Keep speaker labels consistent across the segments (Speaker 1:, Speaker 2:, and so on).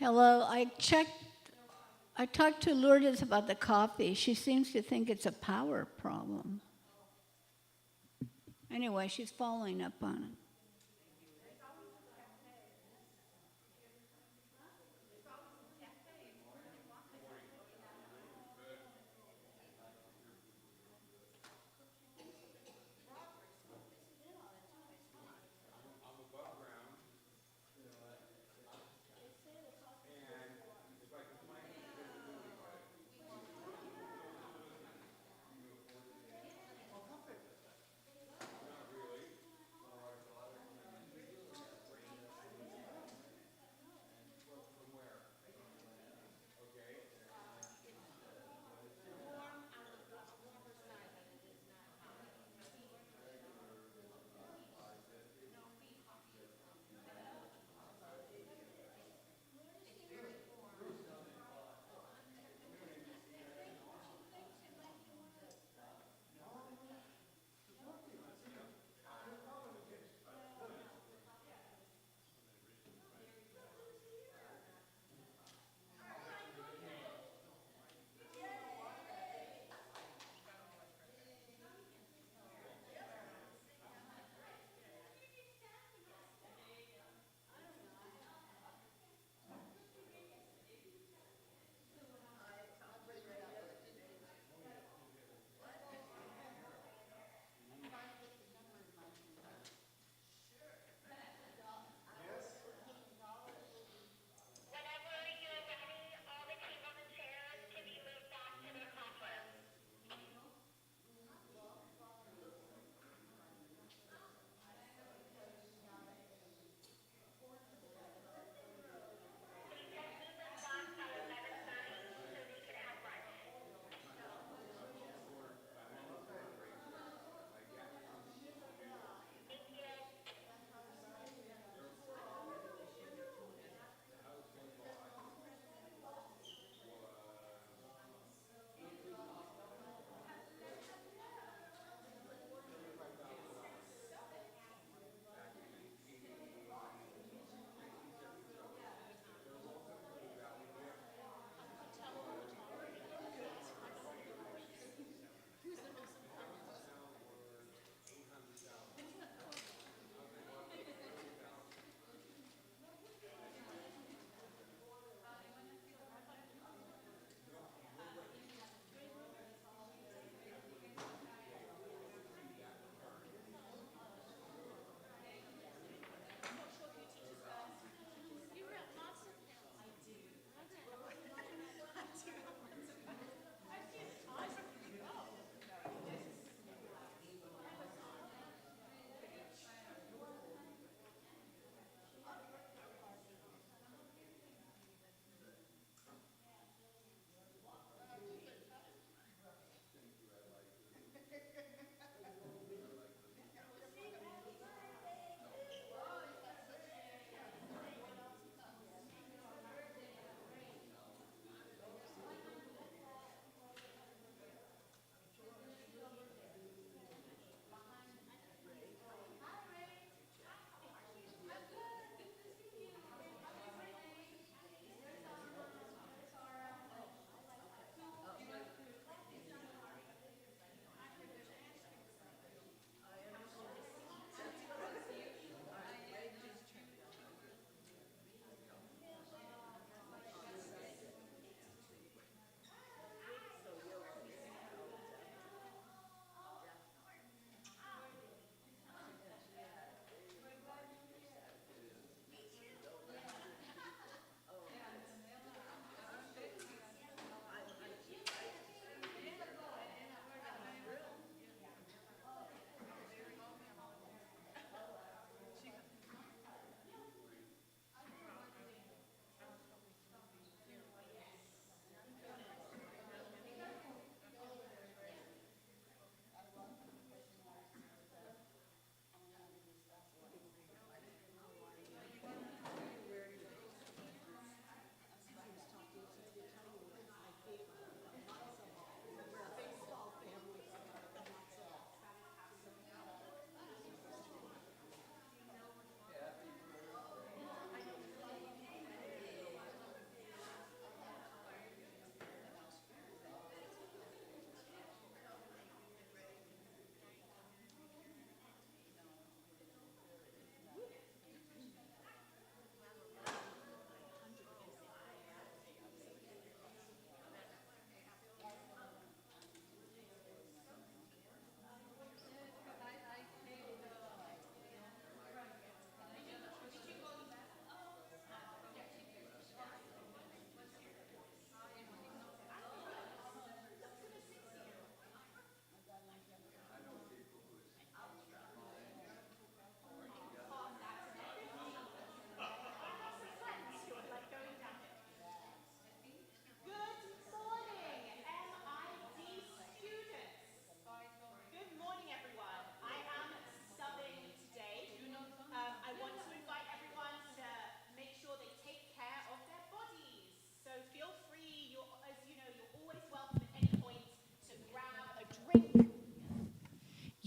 Speaker 1: Hello, I talked to Lourdes about the coffee. She seems to think it's a power problem. Anyway, she's following up on it.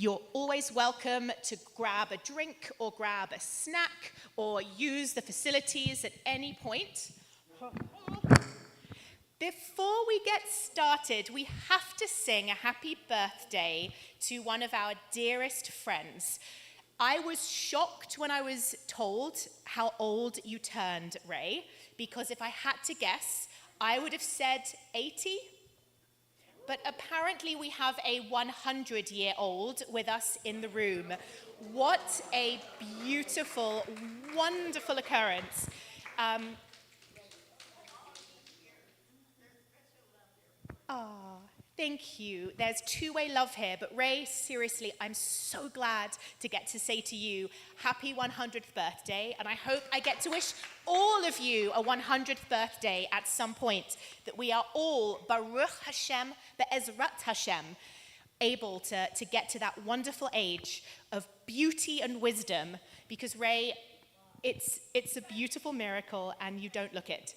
Speaker 2: You're always welcome to grab a drink or grab a snack or use the facilities at any point. Before we get started, we have to sing a happy birthday to one of our dearest friends. I was shocked when I was told how old you turned, Ray, because if I had to guess, I would have said 80. But apparently we have a 100-year-old with us in the room. What a beautiful, wonderful occurrence. Thank you. There's two-way love here, but Ray, seriously, I'm so glad to get to say to you, happy 100th birthday, and I hope I get to wish all of you a 100th birthday at some point, that we are all, Baruch Hashem, Be'ezrat Hashem, able to get to that wonderful age of beauty and wisdom, because Ray, it's a beautiful miracle, and you don't look it.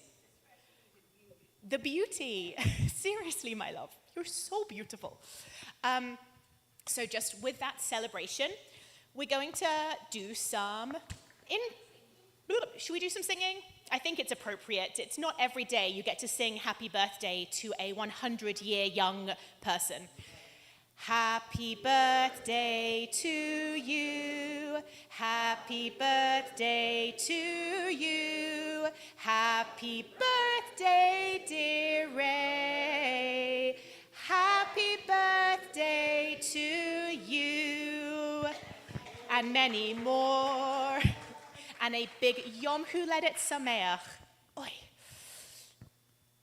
Speaker 2: The beauty. Seriously, my love. You're so beautiful. So just with that celebration, we're going to do some... Should we do some singing? I think it's appropriate. It's not every day you get to sing happy birthday to a 100-year young person. Happy birthday to you. Happy birthday to you. Happy birthday, dear Ray. Happy birthday to you. And many more. And a big Yom Huledet Sameach. Oy.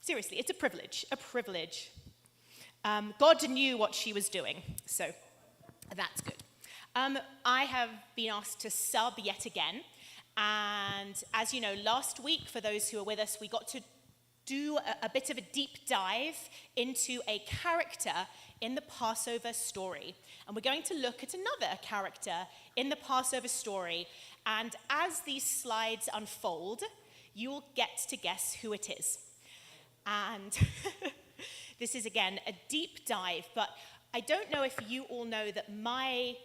Speaker 2: Seriously, it's a privilege, a privilege. God knew what she was doing, so that's good. I have been asked to sub yet again, and as you know, last week, for those who are with us, we got to do a bit of a deep dive into a character in the Passover story. And we're going to look at another character in the Passover story, and as these slides unfold, you'll get to guess who it is. And... This is, again, a deep dive, but I don't know if you all know that my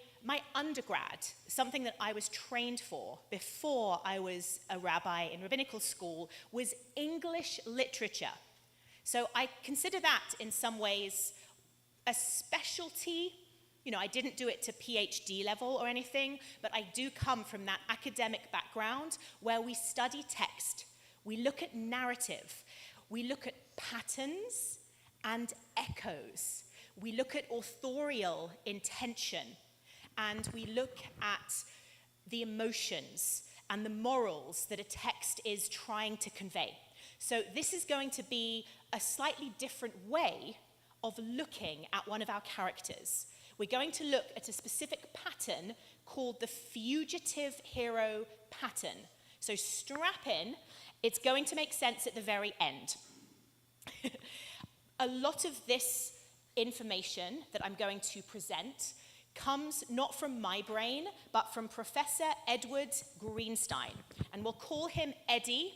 Speaker 2: undergrad, something that I was trained for before I was a rabbi in rabbinical school, was English literature. So I consider that, in some ways, a specialty. You know, I didn't do it to PhD level or anything, but I do come from that academic background where we study text, we look at narrative, we look at patterns, and echoes. We look at authorial intention, and we look at the emotions and the morals that a text is trying to convey. So this is going to be a slightly different way of looking at one of our characters. We're going to look at a specific pattern called the fugitive hero pattern. So strap in, it's going to make sense at the very end. A lot of this information that I'm going to present comes not from my brain, but from Professor Edward Greenstein. And we'll call him Eddie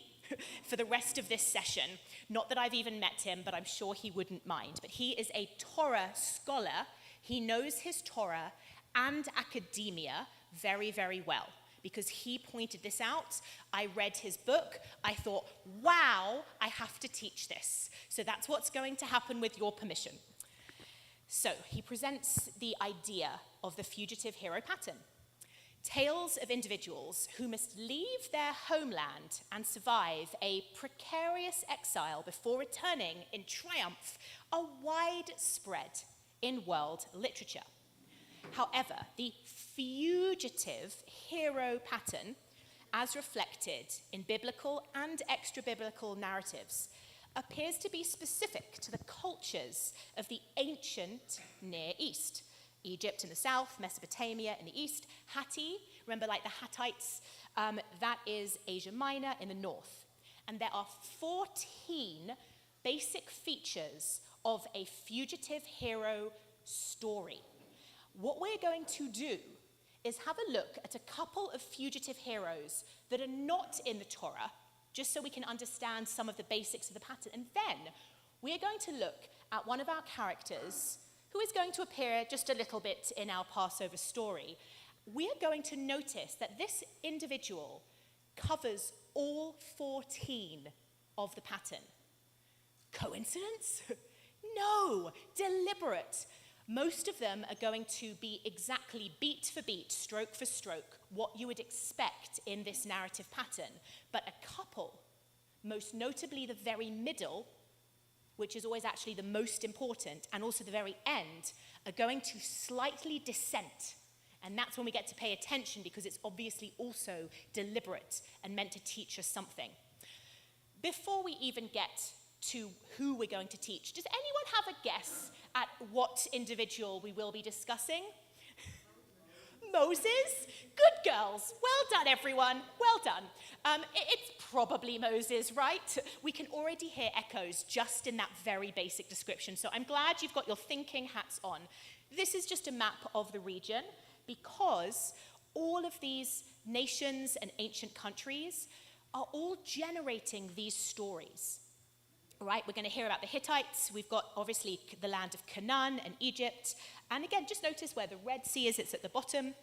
Speaker 2: for the rest of this session. Not that I've even met him, but I'm sure he wouldn't mind. But he is a Torah scholar. He knows his Torah and academia very, very well, because he pointed this out. I read his book. I thought, wow, I have to teach this. So that's what's going to happen with your permission. So he presents the idea of the fugitive hero pattern. Tales of individuals who must leave their homeland and survive a precarious exile before returning in triumph are widespread in world literature. However, the fugitive hero pattern, as reflected in biblical and extra-biblical narratives, appears to be specific to the cultures of the ancient Near East. Egypt in the south, Mesopotamia in the east, Hatti, remember like the Hittites, that is Asia Minor in the north. And there are 14 basic features of a fugitive hero story. What we're going to do is have a look at a couple of fugitive heroes that are not in the Torah, just so we can understand some of the basics of the pattern. And then we're going to look at one of our characters who is going to appear just a little bit in our Passover story, we are going to notice that this individual covers all 14 of the pattern. Coincidence? No, deliberate. Most of them are going to be exactly beat for beat, stroke for stroke, what you would expect in this narrative pattern. But a couple, most notably the very middle, which is always actually the most important, and also the very end, are going to slightly dissent. And that's when we get to pay attention, because it's obviously also deliberate and meant to teach us something. Before we even get to who we're going to teach, does anyone have a guess at what individual we will be discussing? Moses? Good girls. Well done, everyone. Well done. It's probably Moses, right? We can already hear echoes just in that very basic description. So I'm glad you've got your thinking hats on. This is just a map of the region, because all of these nations and ancient countries are all generating these stories. Right, we're going to hear about the Hittites. We've got, obviously, the land of Canaan and Egypt. And again, just notice where the Red Sea is. It's at the bottom.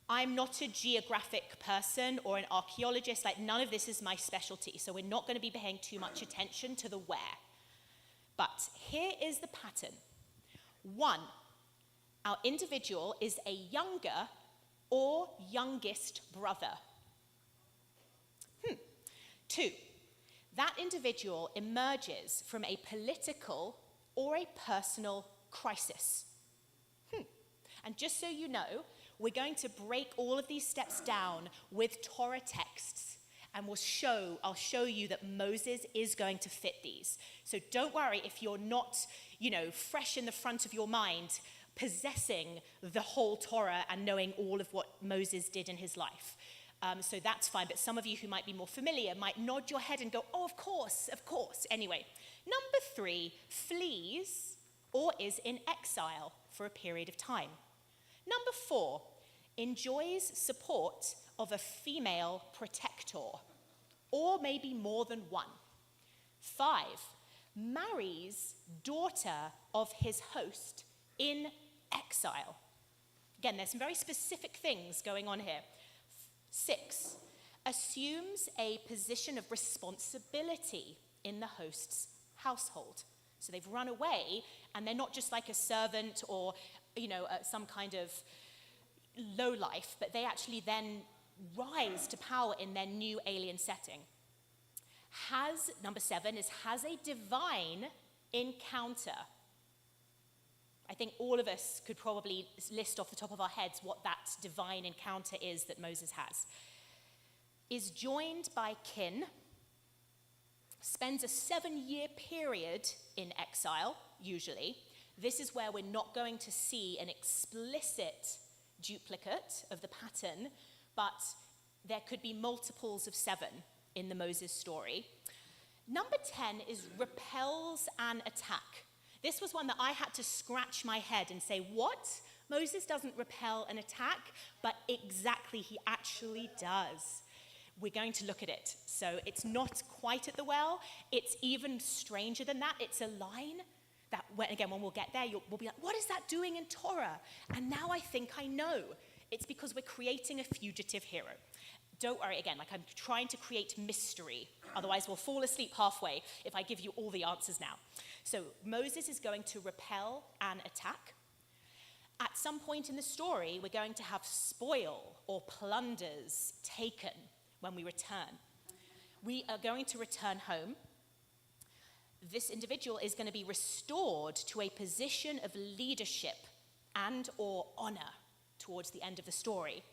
Speaker 2: I'm not a geographic person or an archaeologist. Like, none of this is my specialty. So we're not going to be paying too much attention to the where. But here is the pattern. 1, our individual is a younger or youngest brother. 2, that individual emerges from a political or a personal crisis. And just so you know, we're going to break all of these steps down with Torah texts, and I'll show you that Moses is going to fit these. So don't worry if you're not, fresh in the front of your mind, possessing the whole Torah and knowing all of what Moses did in his life. So that's fine, but some of you who might be more familiar might nod your head and go, oh, of course, of course. Anyway, number 3, flees or is in exile for a period of time. Number 4, enjoys support of a female protector, or maybe more than one. 5, marries daughter of his host in exile. Again, there's some very specific things going on here. 6, assumes a position of responsibility in the host's household. So they've run away, and they're not just like a servant or, some kind of lowlife, but they actually then rise to power in their new alien setting. Number 7 has a divine encounter. I think all of us could probably list off the top of our heads what that divine encounter is that Moses has. Is joined by kin, spends a 7-year period in exile, usually. This is where we're not going to see an explicit duplicate of the pattern, but there could be multiples of 7 in the Moses story. Number 10 is repels an attack. This was one that I had to scratch my head and say, what? Moses doesn't repel an attack, but exactly, he actually does. We're going to look at it. So it's not quite at the well. It's even stranger than that. It's a line that, when we'll get there, we'll be like, what is that doing in Torah? And now I think I know. It's because we're creating a fugitive hero. Don't worry, again, I'm trying to create mystery. Otherwise, we'll fall asleep halfway if I give you all the answers now. So Moses is going to repel an attack. At some point in the story, we're going to have spoil or plunders taken when we return. We are going to return home. This individual is going to be restored to a position of leadership and or honor towards the end of the story.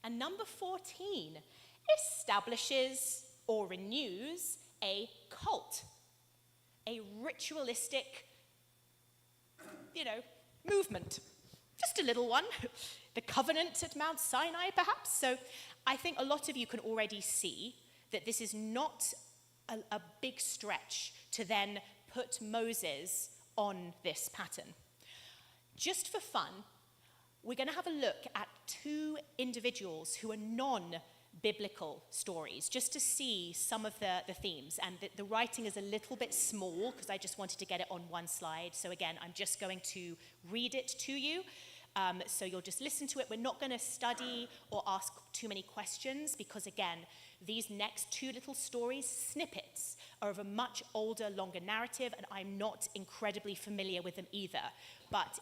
Speaker 2: And number 14 establishes or renews a cult, a ritualistic, movement. Just a little one. The covenant at Mount Sinai, perhaps. So I think a lot of you can already see that this is not a big stretch to then put Moses on this pattern. Just for fun, we're going to have a look at 2 individuals who are biblical stories, just to see some of the themes. And the writing is a little bit small because I just wanted to get it on one slide. So again, I'm just going to read it to you. So you'll just listen to it. We're not going to study or ask too many questions because, again, these next two little stories, snippets, are of a much older, longer narrative, and I'm not incredibly familiar with them either. But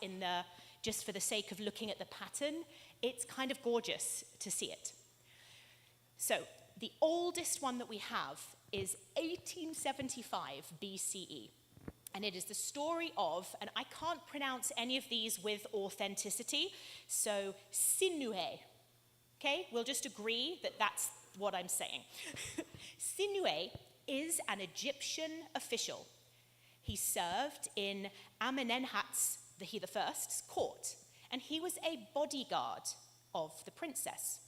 Speaker 2: just for the sake of looking at the pattern, it's kind of gorgeous to see it. So the oldest one that we have is 1875 BCE. And it is the story of, and I can't pronounce any of these with authenticity, so Sinue. Okay, we'll just agree that that's what I'm saying. Sinue is an Egyptian official. He served in Amenemhat's, the First's court, and he was a bodyguard of the princess.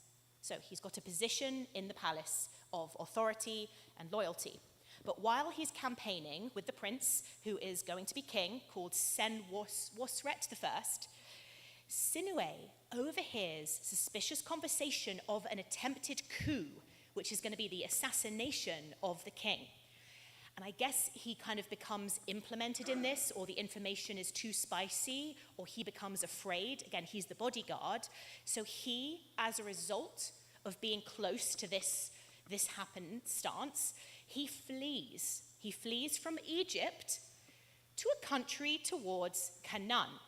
Speaker 2: So he's got a position in the palace of authority and loyalty. But while he's campaigning with the prince, who is going to be king, called Senwosret I, Sinue overhears suspicious conversation of an attempted coup, which is going to be the assassination of the king. And I guess he kind of becomes implemented in this, or the information is too spicy, or he becomes afraid. Again, he's the bodyguard. So he, as a result of being close to this happenstance, he flees. He flees from Egypt to a country towards Canaan.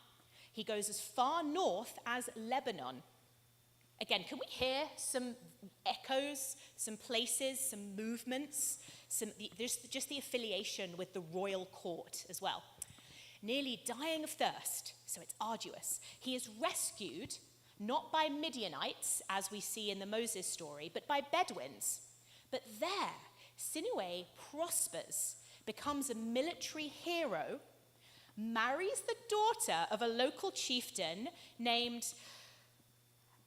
Speaker 2: He goes as far north as Lebanon. Again, can we hear some echoes, some places, some movements? There's just the affiliation with the royal court as well. Nearly dying of thirst, so it's arduous. He is rescued not by Midianites, as we see in the Moses story, but by Bedouins. But there, Sinue prospers, becomes a military hero, marries the daughter of a local chieftain named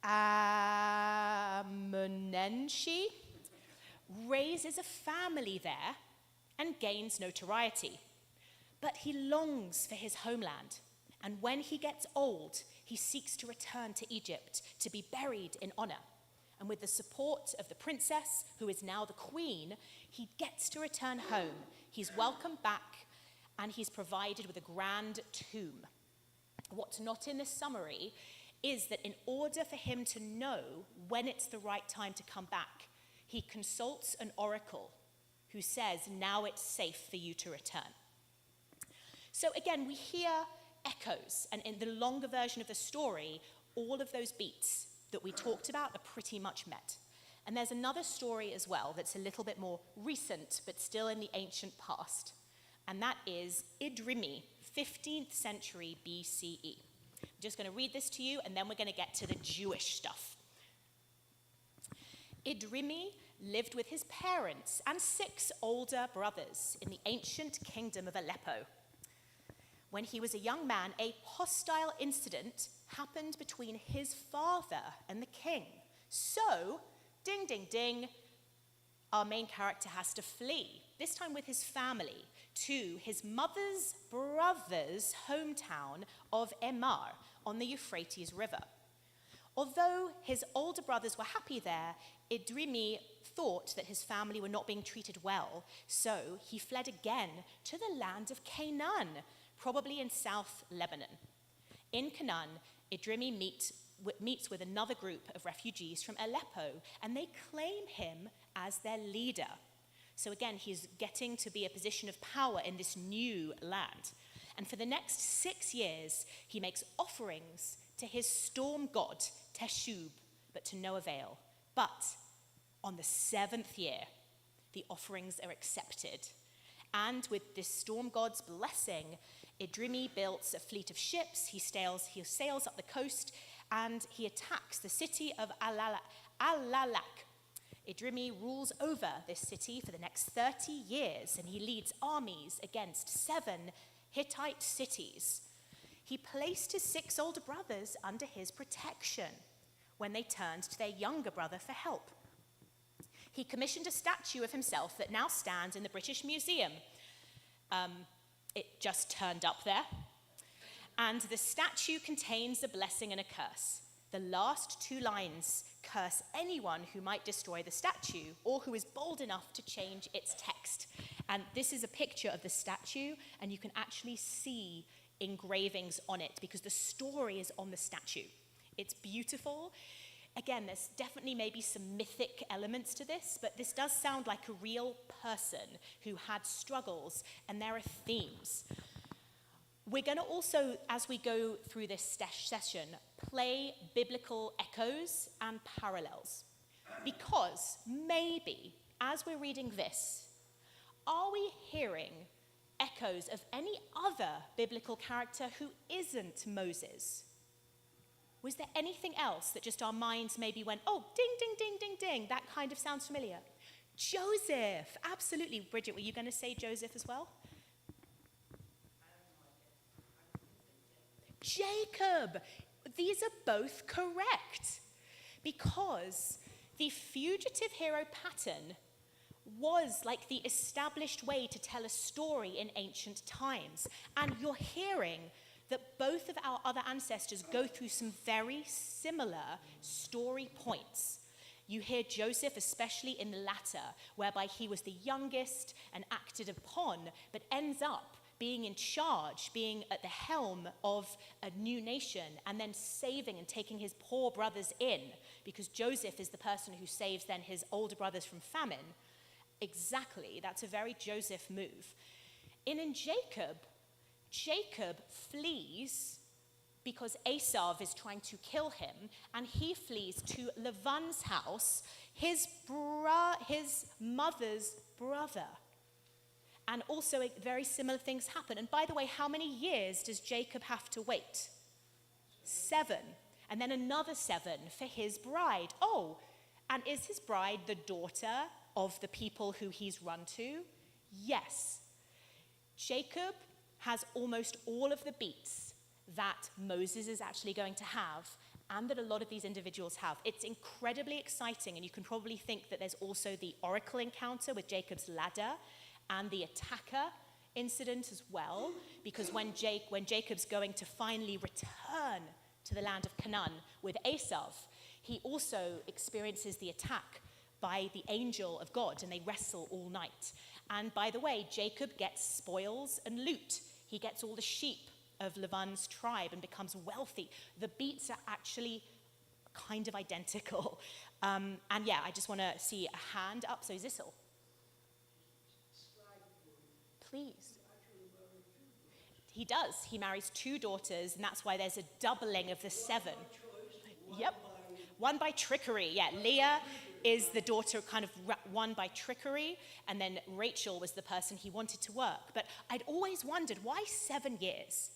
Speaker 2: Amunenshi, raises a family there, and gains notoriety. But he longs for his homeland, and when he gets old, he seeks to return to Egypt to be buried in honor. And with the support of the princess, who is now the queen, he gets to return home. He's welcomed back, and he's provided with a grand tomb. What's not in this summary is that in order for him to know when it's the right time to come back, he consults an oracle who says, now it's safe for you to return. So again, we hear echoes, and in the longer version of the story, all of those beats that we talked about are pretty much met. And there's another story as well that's a little bit more recent, but still in the ancient past, and that is Idrimi, 15th century BCE. I'm just going to read this to you, and then we're going to get to the Jewish stuff. Idrimi lived with his parents and 6 older brothers in the ancient kingdom of Aleppo. When he was a young man, a hostile incident happened between his father and the king. So, ding, ding, ding, our main character has to flee, this time with his family, to his mother's brother's hometown of Emar on the Euphrates River. Although his older brothers were happy there, Idrimi thought that his family were not being treated well, so he fled again to the land of Canaan, probably in South Lebanon. In Canaan, Idrimi meets with another group of refugees from Aleppo, and they claim him as their leader. So again, he's getting to be a position of power in this new land. And for the next 6 years, he makes offerings to his storm god, Teshub, but to no avail. But on the 7th year, the offerings are accepted. And with this storm god's blessing, Idrimi builds a fleet of ships, he sails up the coast, and he attacks the city of Alalak. Idrimi rules over this city for the next 30 years, and he leads armies against 7 Hittite cities. He placed his 6 older brothers under his protection when they turned to their younger brother for help. He commissioned a statue of himself that now stands in the British Museum. It just turned up there. And the statue contains a blessing and a curse. The last two lines curse anyone who might destroy the statue or who is bold enough to change its text. And this is a picture of the statue, and you can actually see engravings on it because the story is on the statue. It's beautiful. Again, there's definitely maybe some mythic elements to this, but this does sound like a real person who had struggles, and there are themes. We're going to also, as we go through this session, play biblical echoes and parallels. Because maybe, as we're reading this, are we hearing echoes of any other biblical character who isn't Moses? Was there anything else that just our minds maybe went, oh, ding, ding, ding, ding, ding, that kind of sounds familiar? Joseph, absolutely. Bridget, were you going to say Joseph as well? Jacob. These are both correct because the fugitive hero pattern was like the established way to tell a story in ancient times. And you're hearing that both of our other ancestors go through some very similar story points. You hear Joseph, especially in the latter, whereby he was the youngest and acted upon, but ends up being in charge, being at the helm of a new nation, and then saving and taking his poor brothers in, because Joseph is the person who saves then his older brothers from famine. Exactly, that's a very Joseph move. In Jacob flees because Esau is trying to kill him, and he flees to Laban's house, his mother's brother. And also very similar things happen. And by the way, how many years does Jacob have to wait? 7. And then another 7 for his bride. Oh, and is his bride the daughter of the people who he's run to? Yes. Jacob has almost all of the beats that Moses is actually going to have, and that a lot of these individuals have. It's incredibly exciting, and you can probably think that there's also the oracle encounter with Jacob's ladder, and the attacker incident as well, because when Jacob's going to finally return to the land of Canaan with Esau, he also experiences the attack by the angel of God, and they wrestle all night. And by the way, Jacob gets spoils and loot. He gets all the sheep of Laban's tribe and becomes wealthy. The beats are actually kind of identical. And yeah, I just want to see a hand up. So Zissel. Please. He does. He marries 2 daughters, and that's why there's a doubling of the 7. Yep. One by trickery. Yeah, Leah is the daughter kind of won by trickery, and then Rachel was the person he wanted to work. But I'd always wondered, why 7 years?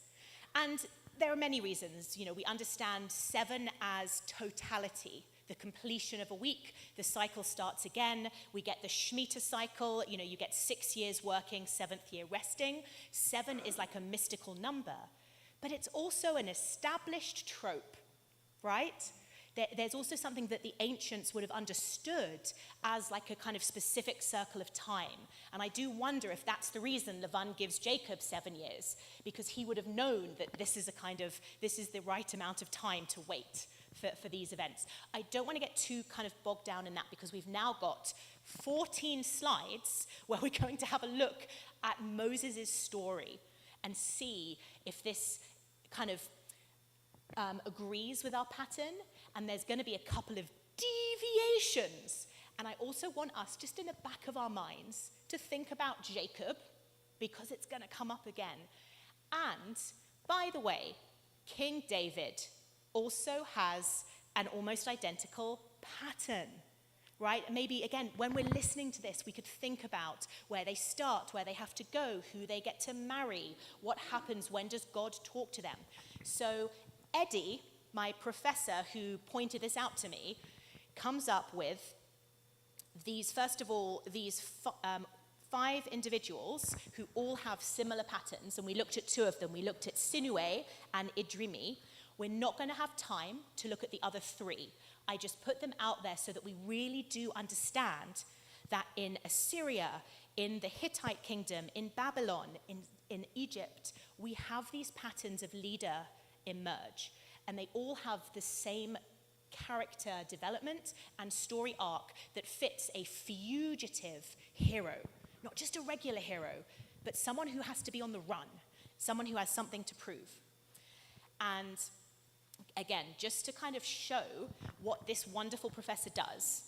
Speaker 2: And there are many reasons. You know, we understand 7 as totality, the completion of a week. The cycle starts again. We get the Shemitah cycle. You know, you get 6 years working, 7th year resting. 7 is like a mystical number. But it's also an established trope, right? There's also something that the ancients would have understood as like a kind of specific circle of time. And I do wonder if that's the reason Laban gives Jacob 7 years, because he would have known that this is the right amount of time to wait for these events. I don't want to get too kind of bogged down in that, because we've now got 14 slides where we're going to have a look at Moses' story and see if this kind of agrees with our pattern, and there's going to be a couple of deviations. And I also want us, just in the back of our minds, to think about Jacob, because it's going to come up again. And, by the way, King David also has an almost identical pattern, right? Maybe, again, when we're listening to this, we could think about where they start, where they have to go, who they get to marry, what happens, when does God talk to them. So Eddie, my professor who pointed this out to me, comes up with these, first of all, these 5 individuals who all have similar patterns, and we looked at 2 of them. We looked at Sinue and Idrimi. We're not going to have time to look at the other 3. I just put them out there so that we really do understand that in Assyria, in the Hittite kingdom, in Babylon, in Egypt, we have these patterns of leader emerge. and they all have the same character development and story arc that fits a fugitive hero. Not just a regular hero, but someone who has to be on the run, someone who has something to prove. And again, just to kind of show what this wonderful professor does,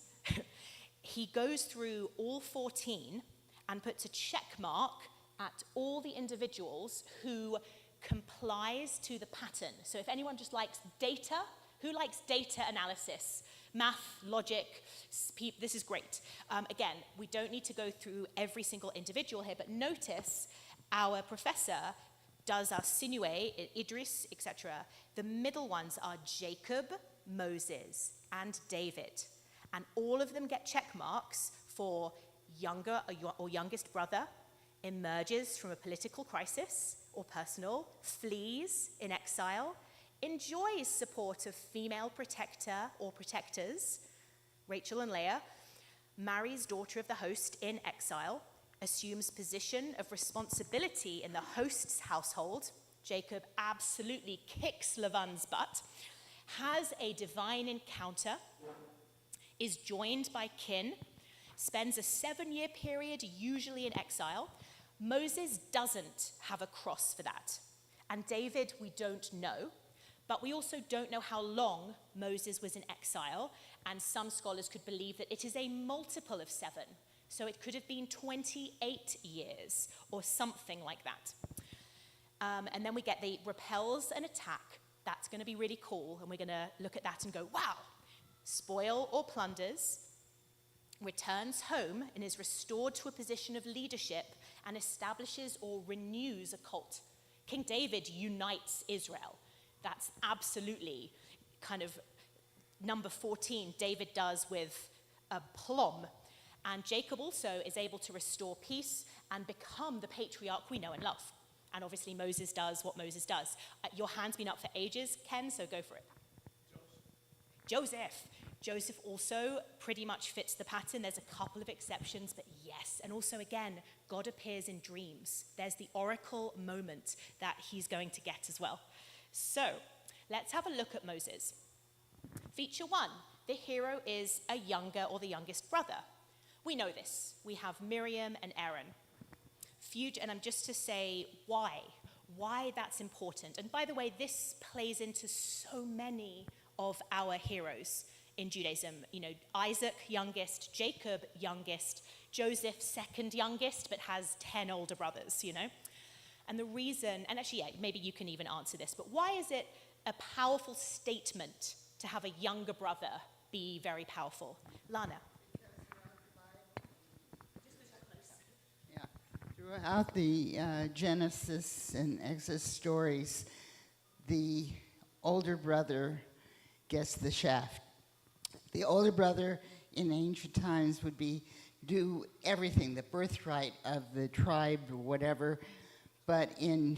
Speaker 2: he goes through all 14 and puts a check mark at all the individuals who complies to the pattern. So if anyone just likes data, who likes data analysis? Math, logic, this is great. Again, we don't need to go through every single individual here, but notice our professor does our Sinue, Idris, etc. The middle ones are Jacob, Moses, and David. And all of them get check marks for younger or youngest brother, emerges from a political crisis or personal, flees in exile, enjoys support of female protector or protectors, Rachel and Leah, marries daughter of the host in exile, assumes position of responsibility in the host's household. Jacob absolutely kicks Laban's butt, has a divine encounter, is joined by kin, spends a 7-year period usually in exile. Moses doesn't have a cross for that. And David, we don't know, but we also don't know how long Moses was in exile, and some scholars could believe that it is a multiple of 7. So it could have been 28 years or something like that. And then we get the repels an attack. That's going to be really cool, and we're going to look at that and go, wow. Spoil or plunders, returns home and is restored to a position of leadership and establishes or renews a cult. King David unites Israel. That's absolutely kind of number 14 David does with aplomb. And Jacob also is able to restore peace and become the patriarch we know and love. And obviously Moses does what Moses does. Your hand's been up for ages, Ken, so go for it. Joseph also pretty much fits the pattern. There's a couple of exceptions, but yes. And also, again, God appears in dreams. There's the oracle moment that he's going to get as well. So let's have a look at Moses. Feature 1, the hero is a younger or the youngest brother. We know this. We have Miriam and Aaron. And I'm just to say why that's important. And by the way, this plays into so many of our heroes in Judaism. You know, Isaac, youngest, Jacob, youngest, Joseph, second youngest, but has 10 older brothers, you know. And the reason, and actually, yeah, maybe you can even answer this, but why is it a powerful statement to have a younger brother be very powerful? Lana.
Speaker 3: Yeah. Throughout the Genesis and Exodus stories, the older brother gets the shaft. The older brother in ancient times would do everything, the birthright of the tribe or whatever, but in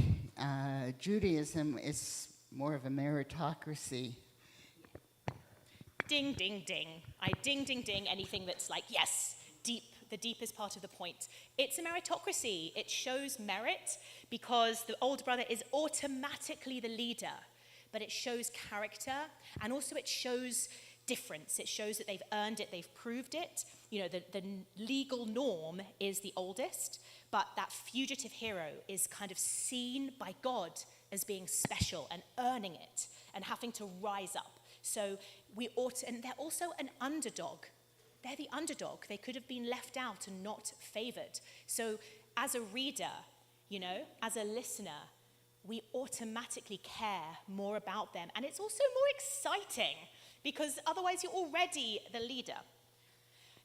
Speaker 3: Judaism, it's more of a meritocracy.
Speaker 2: Ding, ding, ding. I ding, ding, ding anything that's like, yes, deep, the deepest part of the point. It's a meritocracy. It shows merit because the older brother is automatically the leader, but it shows character, and also it shows difference. It shows that they've earned it, they've proved it. You know, the legal norm is the oldest, but that fugitive hero is kind of seen by God as being special and earning it and having to rise up. So and they're also an underdog. They're the underdog. They could have been left out and not favored. So as a reader, you know, as a listener, we automatically care more about them. And it's also more exciting because otherwise you're already the leader.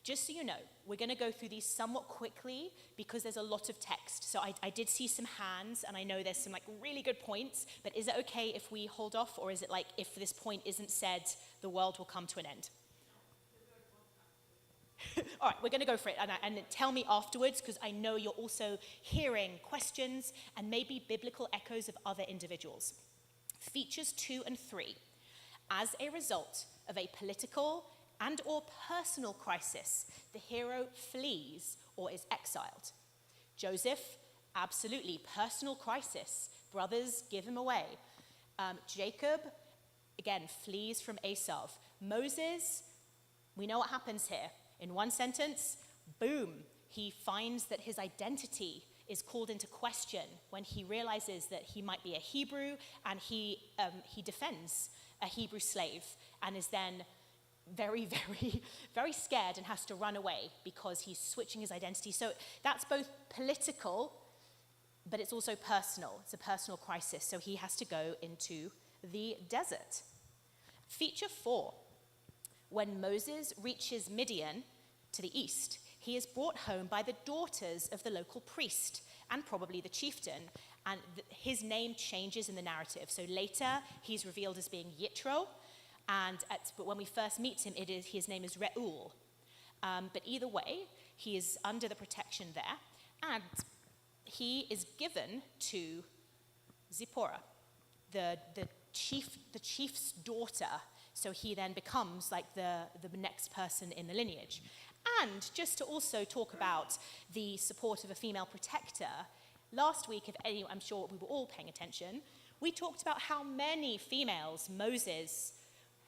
Speaker 2: Just so you know, we're going to go through these somewhat quickly because there's a lot of text. So I did see some hands, and I know there's some like really good points, but is it okay if we hold off, or is it like if this point isn't said, the world will come to an end? All right, we're going to go for it, and tell me afterwards, because I know you're also hearing questions and maybe biblical echoes of other individuals. Features 2 and 3. As a result of a political and or personal crisis, the hero flees or is exiled. Joseph, absolutely, personal crisis. Brothers give him away. Jacob, again, flees from Esau. Moses, we know what happens here. In one sentence, boom, he finds that his identity is called into question when he realizes that he might be a Hebrew, and he defends a Hebrew slave and is then very, very, very scared and has to run away because he's switching his identity. So that's both political, but it's also personal. It's a personal crisis. So he has to go into the desert. Feature 4. When Moses reaches Midian to the east, he is brought home by the daughters of the local priest and probably the chieftain, and his name changes in the narrative. So later, he's revealed as being Yitro, but when we first meet him, his name is Reuel. But either way, he is under the protection there, and he is given to Zipporah, the chief's daughter. So he then becomes like the next person in the lineage. And just to also talk about the support of a female protector, last week, I'm sure we were all paying attention, we talked about how many females Moses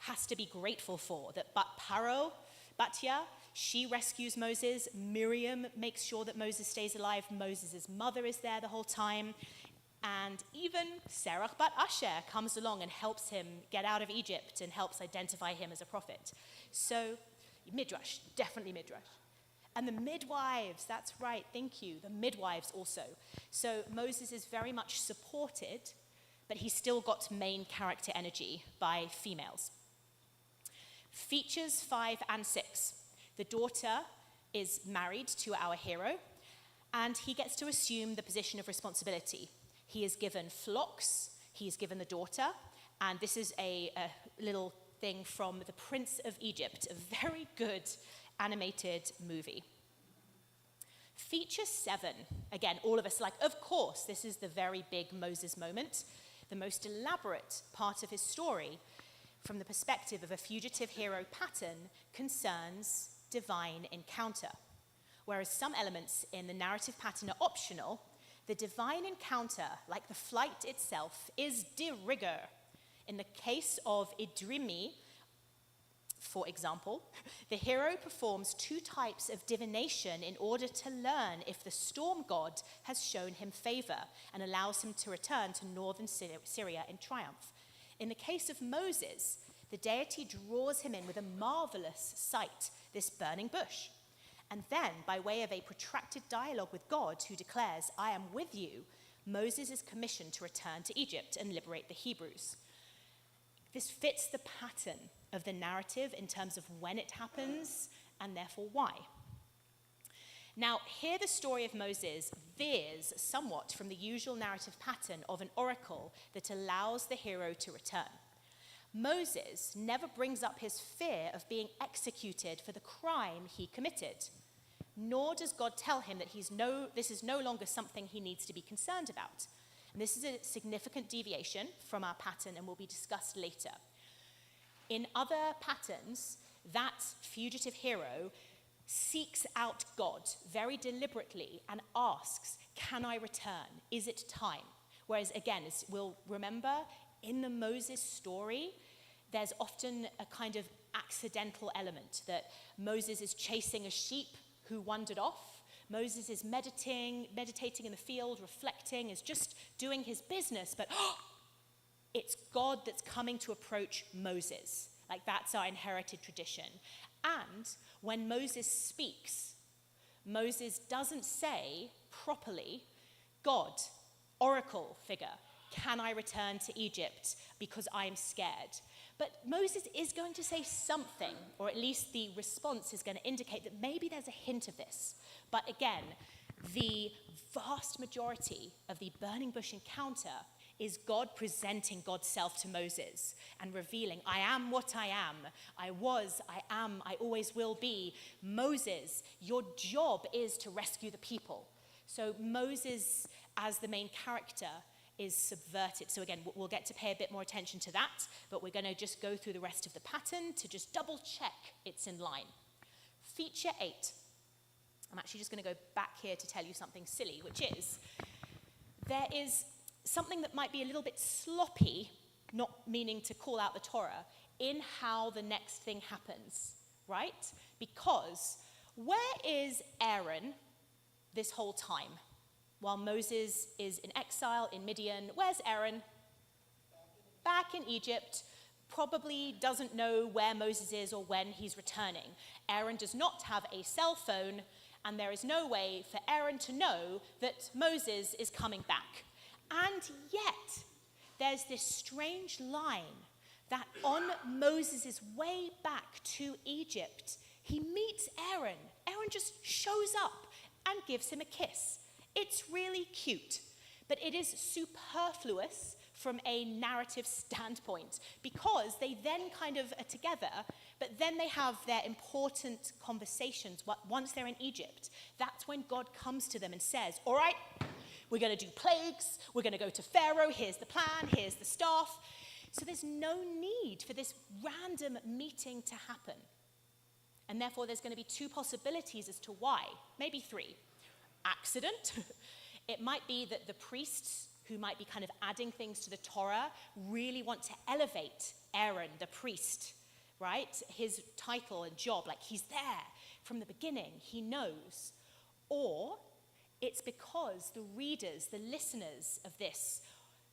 Speaker 2: has to be grateful for. That Batya, she rescues Moses. Miriam makes sure that Moses stays alive. Moses' mother is there the whole time. And even Serach bat Asher comes along and helps him get out of Egypt and helps identify him as a prophet. So, Midrash, definitely Midrash. And the midwives, that's right, thank you, the midwives also. So Moses is very much supported, but he's still got main character energy by females. Features 5 and 6. The daughter is married to our hero, and he gets to assume the position of responsibility. He is given flocks, he is given the daughter, and this is a little thing from The Prince of Egypt, a very good animated movie. Feature 7, again, all of us like, of course, this is the very big Moses moment. The most elaborate part of his story, from the perspective of a fugitive hero pattern, concerns divine encounter. Whereas some elements in the narrative pattern are optional, the divine encounter, like the flight itself, is de rigueur. In the case of Idrimi, for example, the hero performs 2 types of divination in order to learn if the storm god has shown him favor and allows him to return to northern Syria in triumph. In the case of Moses, the deity draws him in with a marvelous sight, this burning bush. And then, by way of a protracted dialogue with God, who declares, "I am with you," Moses is commissioned to return to Egypt and liberate the Hebrews. This fits the pattern of the narrative in terms of when it happens and therefore why. Now, here the story of Moses veers somewhat from the usual narrative pattern of an oracle that allows the hero to return. Moses never brings up his fear of being executed for the crime he committed, nor does God tell him that this is no longer something he needs to be concerned about. And this is a significant deviation from our pattern and will be discussed later. In other patterns, that fugitive hero seeks out God very deliberately and asks, "Can I return? Is it time?" Whereas again, as we'll remember, in the Moses story, there's often a kind of accidental element that Moses is chasing a sheep who wandered off. Moses is meditating in the field, reflecting, is just doing his business, but it's God that's coming to approach Moses. Like, that's our inherited tradition. And when Moses speaks, Moses doesn't say properly, "God, oracle figure, can I return to Egypt because I'm scared?" But Moses is going to say something, or at least the response is going to indicate that maybe there's a hint of this. But again, the vast majority of the burning bush encounter is God presenting God's self to Moses and revealing, "I am what I am. I was, I am, I always will be. Moses, your job is to rescue the people." So Moses, as the main character, is subverted. So again, we'll get to pay a bit more attention to that, but we're going to just go through the rest of the pattern to just double check it's in line. Feature 8. I'm actually just going to go back here to tell you something silly, which is, there is something that might be a little bit sloppy not meaning to call out the Torah, in how the next thing happens, right? Because where is Aaron this whole time? While Moses is in exile in Midian, where's Aaron? Back in Egypt. Probably doesn't know where Moses is or when he's returning. Aaron does not have a cell phone, and there is no way for Aaron to know that Moses is coming back. And yet, there's this strange line that on Moses' way back to Egypt, he meets Aaron. Aaron just shows up and gives him a kiss. It's really cute, but it is superfluous from a narrative standpoint, because they then kind of are together, but then they have their important conversations once they're in Egypt. That's when God comes to them and says, all right, we're going to do plagues, we're going to go to Pharaoh, here's the plan, here's the staff. So there's no need for this random meeting to happen. And therefore there's going to be two possibilities as to why, maybe three. Accident. It might be that the priests, who might be kind of adding things to the Torah, really want to elevate Aaron, the priest, right? His title and job, like he's there from the beginning, he knows. Or it's because the readers, the listeners of this,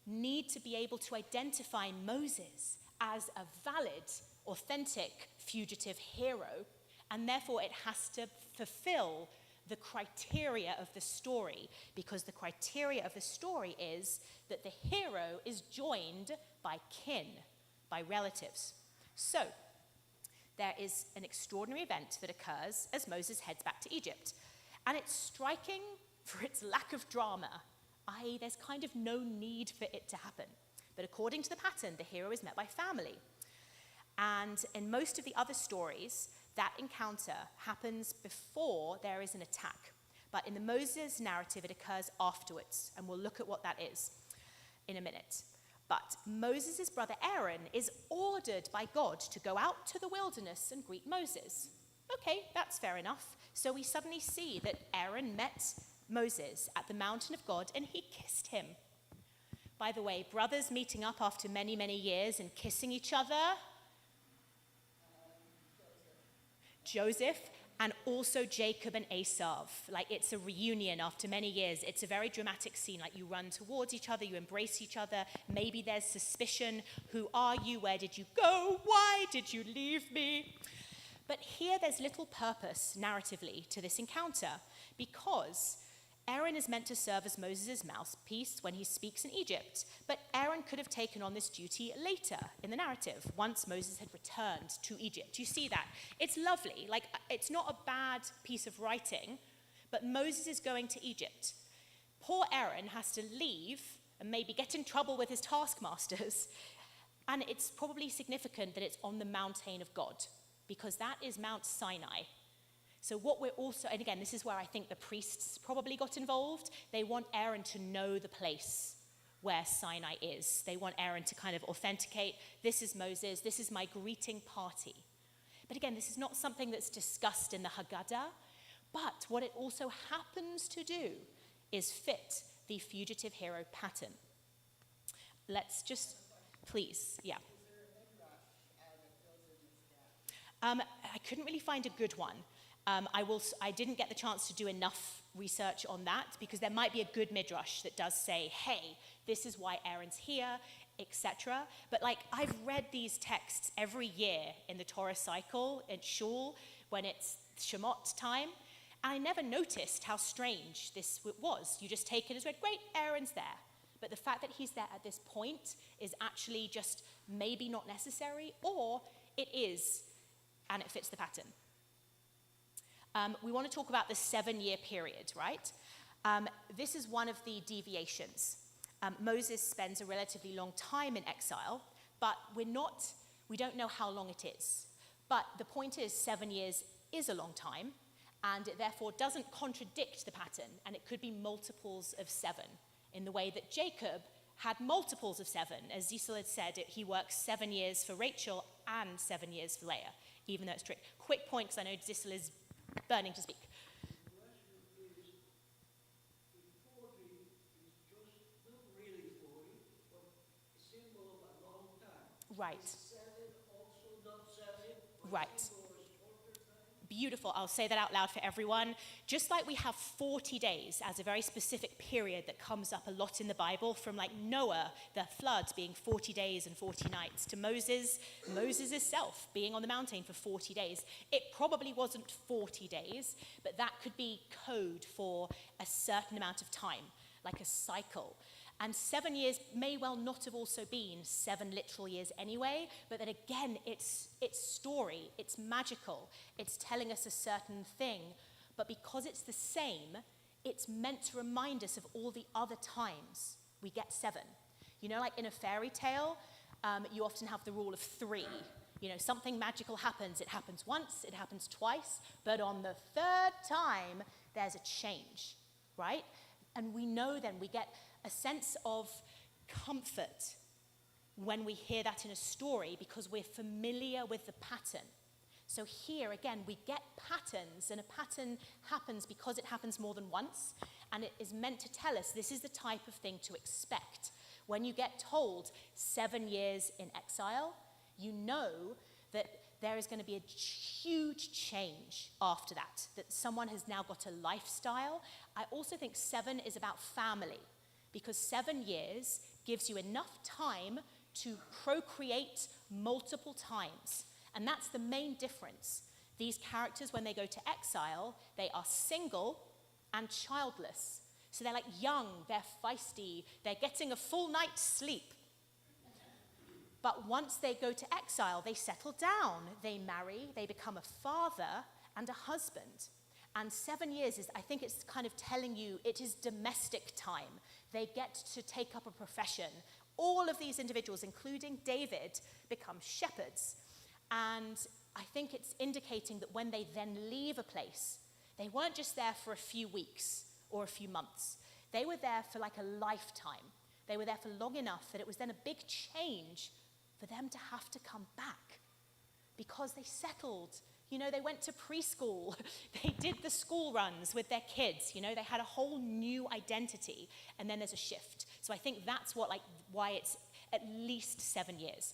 Speaker 2: need to be able to identify Moses as a valid, authentic, fugitive hero, and therefore it has to fulfill the criteria of the story, because the criteria of the story is that the hero is joined by kin, by relatives. So, there is an extraordinary event that occurs as Moses heads back to Egypt. And it's striking for its lack of drama, i.e. there's kind of no need for it to happen. But according to the pattern, the hero is met by family. And in most of the other stories, that encounter happens before there is an attack. But in the Moses narrative, it occurs afterwards, and we'll look at what that is in a minute. But Moses' brother Aaron is ordered by God to go out to the wilderness and greet Moses. Okay, that's fair enough. So we suddenly see that Aaron met Moses at the mountain of God, and he kissed him. By the way, brothers meeting up after many, many years and kissing each other, Joseph, and also Jacob and Esau. Like, it's a reunion after many years. It's a very dramatic scene. Like, you run towards each other, you embrace each other. Maybe there's suspicion. Who are you? Where did you go? Why did you leave me? But here there's little purpose narratively to this encounter, because Aaron is meant to serve as Moses' mouthpiece when he speaks in Egypt. But Aaron could have taken on this duty later in the narrative, once Moses had returned to Egypt. You see that? It's lovely. Like, it's not a bad piece of writing, but Moses is going to Egypt. Poor Aaron has to leave and maybe get in trouble with his taskmasters. And it's probably significant that it's on the mountain of God, because that is Mount Sinai. So what we're also, and again, this is where I think the priests probably got involved. They want Aaron to know the place where Sinai is. They want Aaron to kind of authenticate, this is Moses, this is my greeting party. But again, this is not something that's discussed in the Haggadah, but what it also happens to do is fit the fugitive hero pattern. Let's just, please, yeah. I couldn't really find a good one. I didn't get the chance to do enough research on that, because there might be a good midrash that does say, hey, this is why Aaron's here, etc. But like, I've read these texts every year in the Torah cycle at Shul when it's Shemot time, and I never noticed how strange this was. You just take it as read, great, Aaron's there. But the fact that he's there at this point is actually just maybe not necessary, or it is, and it fits the pattern. We want to talk about the 7-year period, right? This is one of the deviations. Moses spends a relatively long time in exile, but we don't know how long it is. But the point is, 7 years is a long time, and it therefore doesn't contradict the pattern, and it could be multiples of 7, in the way that Jacob had multiples of 7. As Cecil had said, he works 7 years for Rachel and 7 years for Leah, even though it's strict. Quick point, because I know Cecil is burning to speak.
Speaker 4: The 40 is just not really 40, but a symbol of a long
Speaker 2: Right. Right. Beautiful. I'll say that out loud for everyone. Just like we have 40 days as a very specific period that comes up a lot in the Bible, from like Noah, the floods being 40 days and 40 nights, to Moses himself being on the mountain for 40 days. It probably wasn't 40 days, but that could be code for a certain amount of time, like a cycle. And 7 years may well not have also been 7 literal years anyway, but then again, it's story, it's magical, it's telling us a certain thing, but because it's the same, it's meant to remind us of all the other times we get 7. You know, like in a fairy tale, you often have the rule of 3. You know, something magical happens. It happens once, it happens twice, but on the 3rd time, there's a change, right? And we know then we get a sense of comfort when we hear that in a story because we're familiar with the pattern. So here, again, we get patterns, and a pattern happens because it happens more than once, and it is meant to tell us this is the type of thing to expect. When you get told 7 years in exile, you know that there is going to be a huge change after that someone has now got a lifestyle. I also think 7 is about family, because 7 years gives you enough time to procreate multiple times. And that's the main difference. These characters, when they go to exile, they are single and childless. So they're like young, they're feisty, they're getting a full night's sleep. But once they go to exile, they settle down, they marry, they become a father and a husband. And 7 years I think it's kind of telling you it is domestic time. They get to take up a profession. All of these individuals, including David, become shepherds. And I think it's indicating that when they then leave a place, they weren't just there for a few weeks or a few months. They were there for like a lifetime. They were there for long enough that it was then a big change for them to have to come back because they settled. You know, they went to preschool. They did the school runs with their kids. You know, they had a whole new identity. And then there's a shift. So I think that's why it's at least 7 years.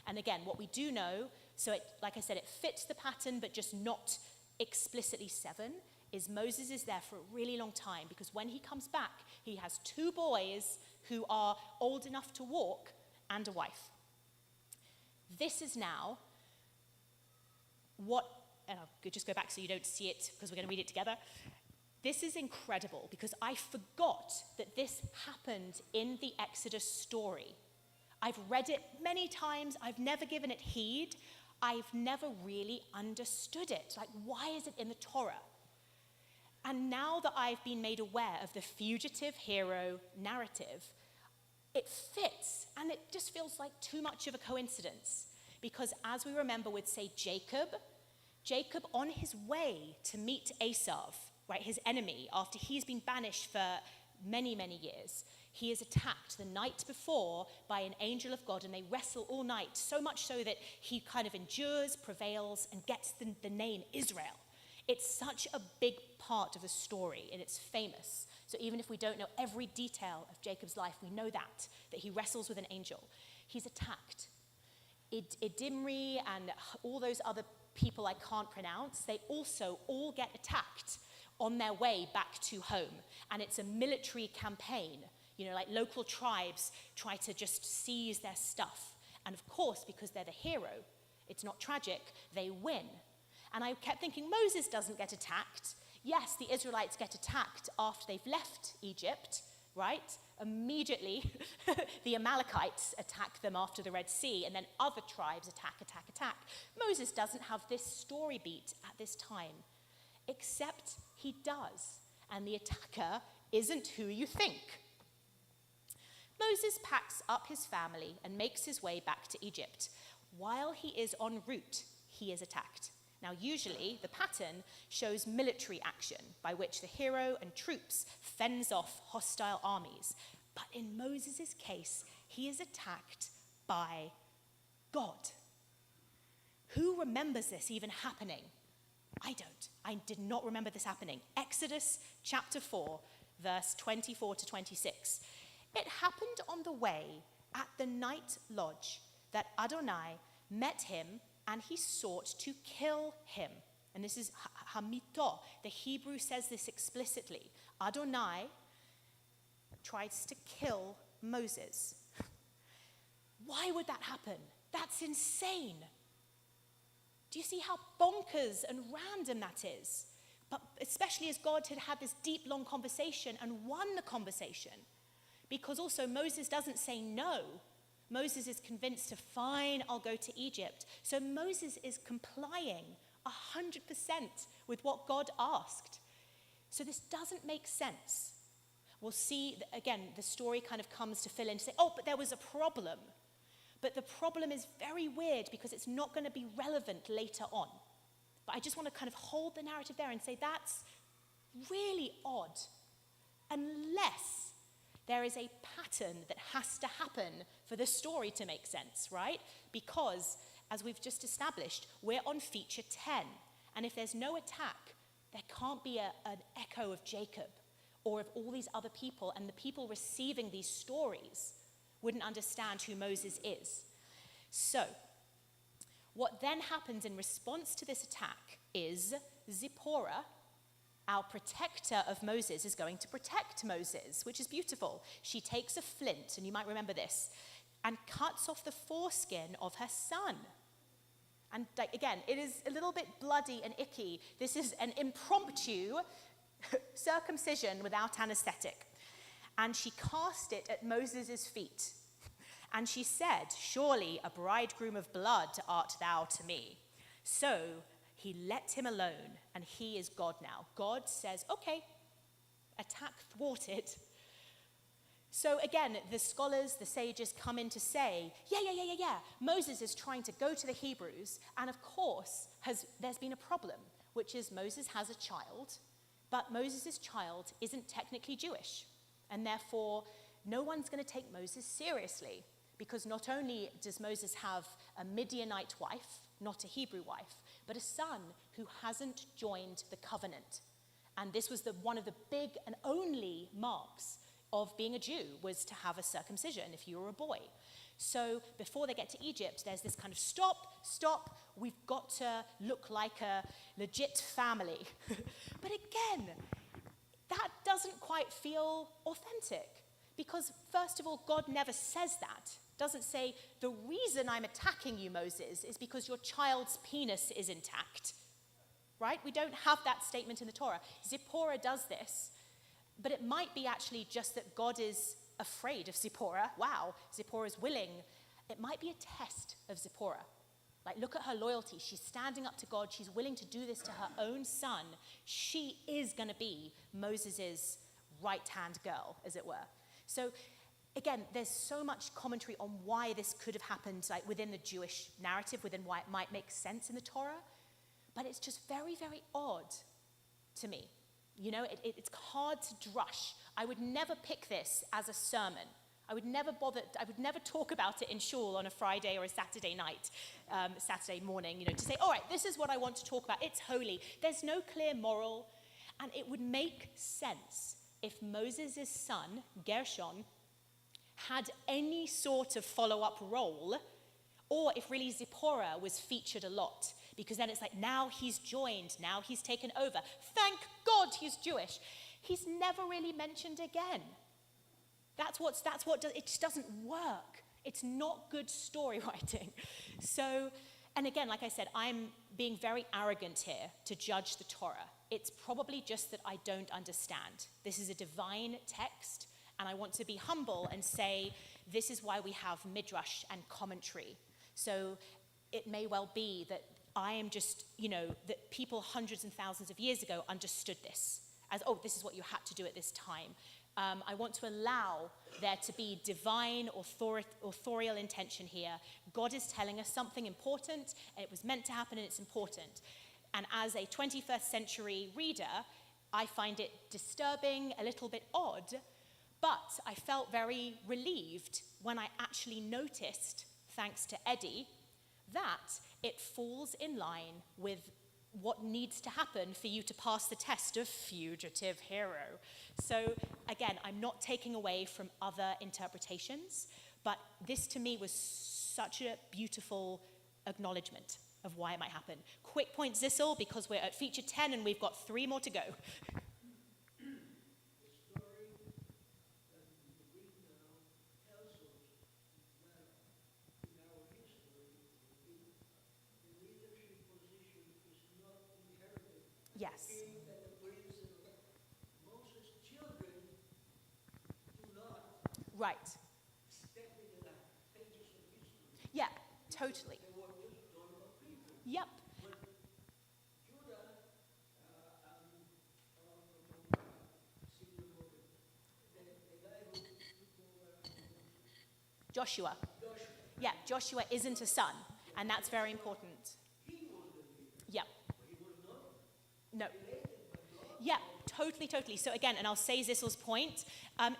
Speaker 2: And again, what we do know, so like I said, it fits the pattern, but just not explicitly 7, is Moses is there for a really long time because when he comes back, he has 2 boys who are old enough to walk and a wife. This is now what, and I'll just go back so you don't see it because we're going to read it together. This is incredible because I forgot that this happened in the Exodus story. I've read it many times. I've never given it heed. I've never really understood it. Like, why is it in the Torah? And now that I've been made aware of the fugitive hero narrative, it fits, and it just feels like too much of a coincidence. Because as we remember with, say, Jacob on his way to meet Esau, right, his enemy, after he's been banished for many, many years, he is attacked the night before by an angel of God, and they wrestle all night, so much so that he kind of endures, prevails, and gets the name Israel. It's such a big part of the story, and it's famous. So even if we don't know every detail of Jacob's life, we know that he wrestles with an angel. He's attacked. Idimri and all those other people I can't pronounce, they also all get attacked on their way back to home. And it's a military campaign. You know, like local tribes try to just seize their stuff. And of course, because they're the hero, it's not tragic, they win. And I kept thinking, Moses doesn't get attacked. Yes, the Israelites get attacked after they've left Egypt, right? Immediately, the Amalekites attack them after the Red Sea, and then other tribes attack. Moses doesn't have this story beat at this time, except he does, and the attacker isn't who you think. Moses packs up his family and makes his way back to Egypt. While he is en route, he is attacked. Now, usually, the pattern shows military action by which the hero and troops fends off hostile armies. But in Moses' case, he is attacked by God. Who remembers this even happening? I don't. I did not remember this happening. Exodus chapter 4, verse 24 to 26. It happened on the way at the night lodge that Adonai met him and he sought to kill him. And this is hamito. The Hebrew says this explicitly. Adonai tries to kill Moses. Why would that happen? That's insane. Do you see how bonkers and random that is? But especially as God had had this deep, long conversation and won the conversation. Because also Moses doesn't say no. Moses is convinced to, fine, I'll go to Egypt. So Moses is complying 100% with what God asked. So this doesn't make sense. We'll see, again, the story kind of comes to fill in to say, oh, but there was a problem. But the problem is very weird because it's not going to be relevant later on. But I just want to kind of hold the narrative there and say that's really odd. Unless there is a pattern that has to happen for the story to make sense, right? Because, as we've just established, we're on feature 10. And if there's no attack, there can't be an echo of Jacob or of all these other people, and the people receiving these stories wouldn't understand who Moses is. So, what then happens in response to this attack is Zipporah, our protector of Moses, is going to protect Moses, which is beautiful. She takes a flint, and you might remember this, and cuts off the foreskin of her son. And again, it is a little bit bloody and icky. This is an impromptu circumcision without anesthetic. And she cast it at Moses' feet. And she said, surely a bridegroom of blood art thou to me. So he let him alone, and he is God now. God says, okay, attack thwarted. So again, the scholars, the sages come in to say, yeah. Moses is trying to go to the Hebrews, and of course, there's been a problem, which is Moses has a child, but Moses' child isn't technically Jewish. And therefore, no one's going to take Moses seriously, because not only does Moses have a Midianite wife, not a Hebrew wife, but a son who hasn't joined the covenant. And this was one of the big and only marks of being a Jew, was to have a circumcision if you were a boy. So before they get to Egypt, there's this kind of stop, we've got to look like a legit family. But again, that doesn't quite feel authentic, because first of all, God never says that. Doesn't say, the reason I'm attacking you, Moses, is because your child's penis is intact, right? We don't have that statement in the Torah. Zipporah does this, but it might be actually just that God is afraid of Zipporah. Wow, Zipporah's willing. It might be a test of Zipporah. Like, look at her loyalty. She's standing up to God. She's willing to do this to her own son. She is going to be Moses' right-hand girl, as it were. So, again, there's so much commentary on why this could have happened, like within the Jewish narrative, within why it might make sense in the Torah. But it's just very, very odd to me. You know, it's hard to drush. I would never pick this as a sermon. I would never talk about it in shul on a Friday or a Saturday night, Saturday morning, you know, to say, all right, this is what I want to talk about. It's holy. There's no clear moral. And it would make sense if Moses' son, Gershon, had any sort of follow-up role, or if really Zipporah was featured a lot. Because then it's like, now he's joined, now he's taken over. Thank God he's Jewish. He's never really mentioned again. It just doesn't work. It's not good story writing. So, and again, like I said, I'm being very arrogant here to judge the Torah. It's probably just that I don't understand. This is a divine text, and I want to be humble and say, this is why we have midrash and commentary. So it may well be that I am just, you know, that people hundreds and thousands of years ago understood this as, oh, this is what you had to do at this time. I want to allow there to be divine authorial intention here. God is telling us something important, and it was meant to happen, and it's important. And as a 21st century reader, I find it disturbing, a little bit odd, but I felt very relieved when I actually noticed, thanks to Eddie, that it falls in line with what needs to happen for you to pass the test of fugitive hero. So again, I'm not taking away from other interpretations, but this to me was such a beautiful acknowledgement of why it might happen. Quick point, Zissel, because we're at feature 10 and we've got 3 more to go. Yes. Right. Yeah, totally. Yep. Joshua. Yeah, Joshua isn't a son, and that's very important. Yep. No. Yeah, totally. So again, and I'll say Zissel's point,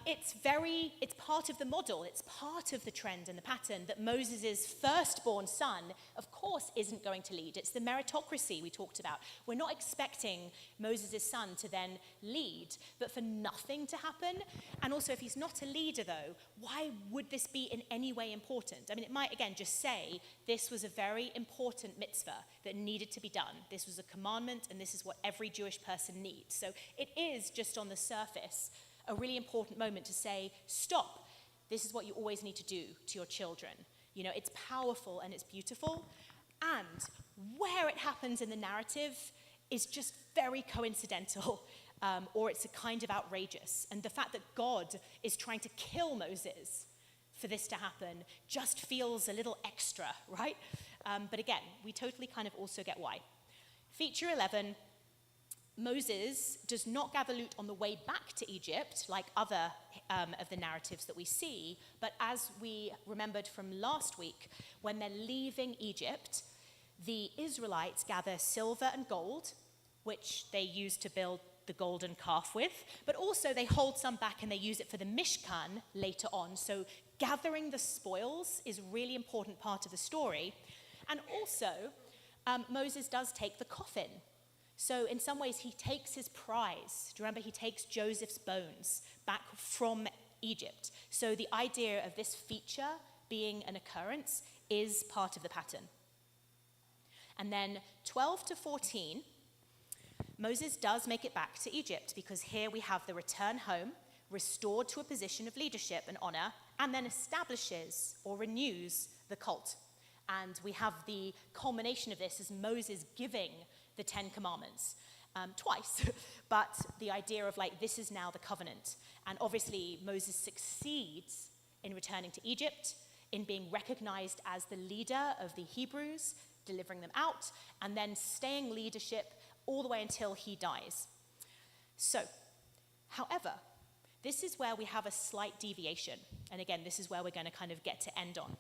Speaker 2: it's part of the model, it's part of the trend and the pattern that Moses' firstborn son, of course, isn't going to lead. It's the meritocracy we talked about. We're not expecting Moses' son to then lead, but for nothing to happen. And also, if he's not a leader, though, why would this be in any way important? I mean, it might, again, just say this was a very important mitzvah that needed to be done. This was a commandment, and this is what every Jewish person needs. So it is, just on the surface, a really important moment to say, stop, this is what you always need to do to your children. You know, it's powerful and it's beautiful. And where it happens in the narrative is just very coincidental, or it's a kind of outrageous. And the fact that God is trying to kill Moses for this to happen just feels a little extra, right? But again, we totally kind of also get why. Feature 11, Moses does not gather loot on the way back to Egypt, like other of the narratives that we see, but as we remembered from last week, when they're leaving Egypt, the Israelites gather silver and gold, which they use to build the golden calf with, but also they hold some back and they use it for the Mishkan later on. So gathering the spoils is a really important part of the story. And also, Moses does take the coffin. So in some ways, he takes his prize. Do you remember? He takes Joseph's bones back from Egypt. So the idea of this feature being an occurrence is part of the pattern. And then 12 to 14, Moses does make it back to Egypt, because here we have the return home, restored to a position of leadership and honor, and then establishes or renews the cult. And we have the culmination of this as Moses giving the 10 Commandments twice, but the idea of like, this is now the covenant. And obviously Moses succeeds in returning to Egypt, in being recognized as the leader of the Hebrews, delivering them out, and then staying leadership all the way until he dies. So, however, this is where we have a slight deviation. And again, this is where we're going to kind of get to end on.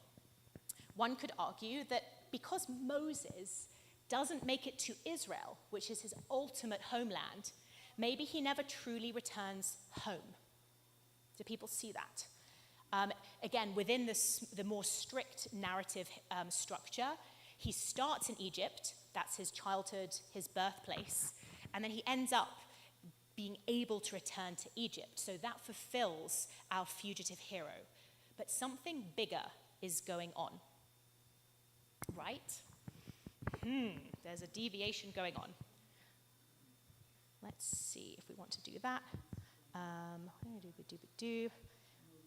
Speaker 2: One could argue that because Moses doesn't make it to Israel, which is his ultimate homeland, maybe he never truly returns home. Do people see that? Again, within the more strict narrative structure, he starts in Egypt, that's his childhood, his birthplace, and then he ends up being able to return to Egypt. So that fulfills our fugitive hero. But something bigger is going on, right? There's a deviation going on. Let's see if we want to do that.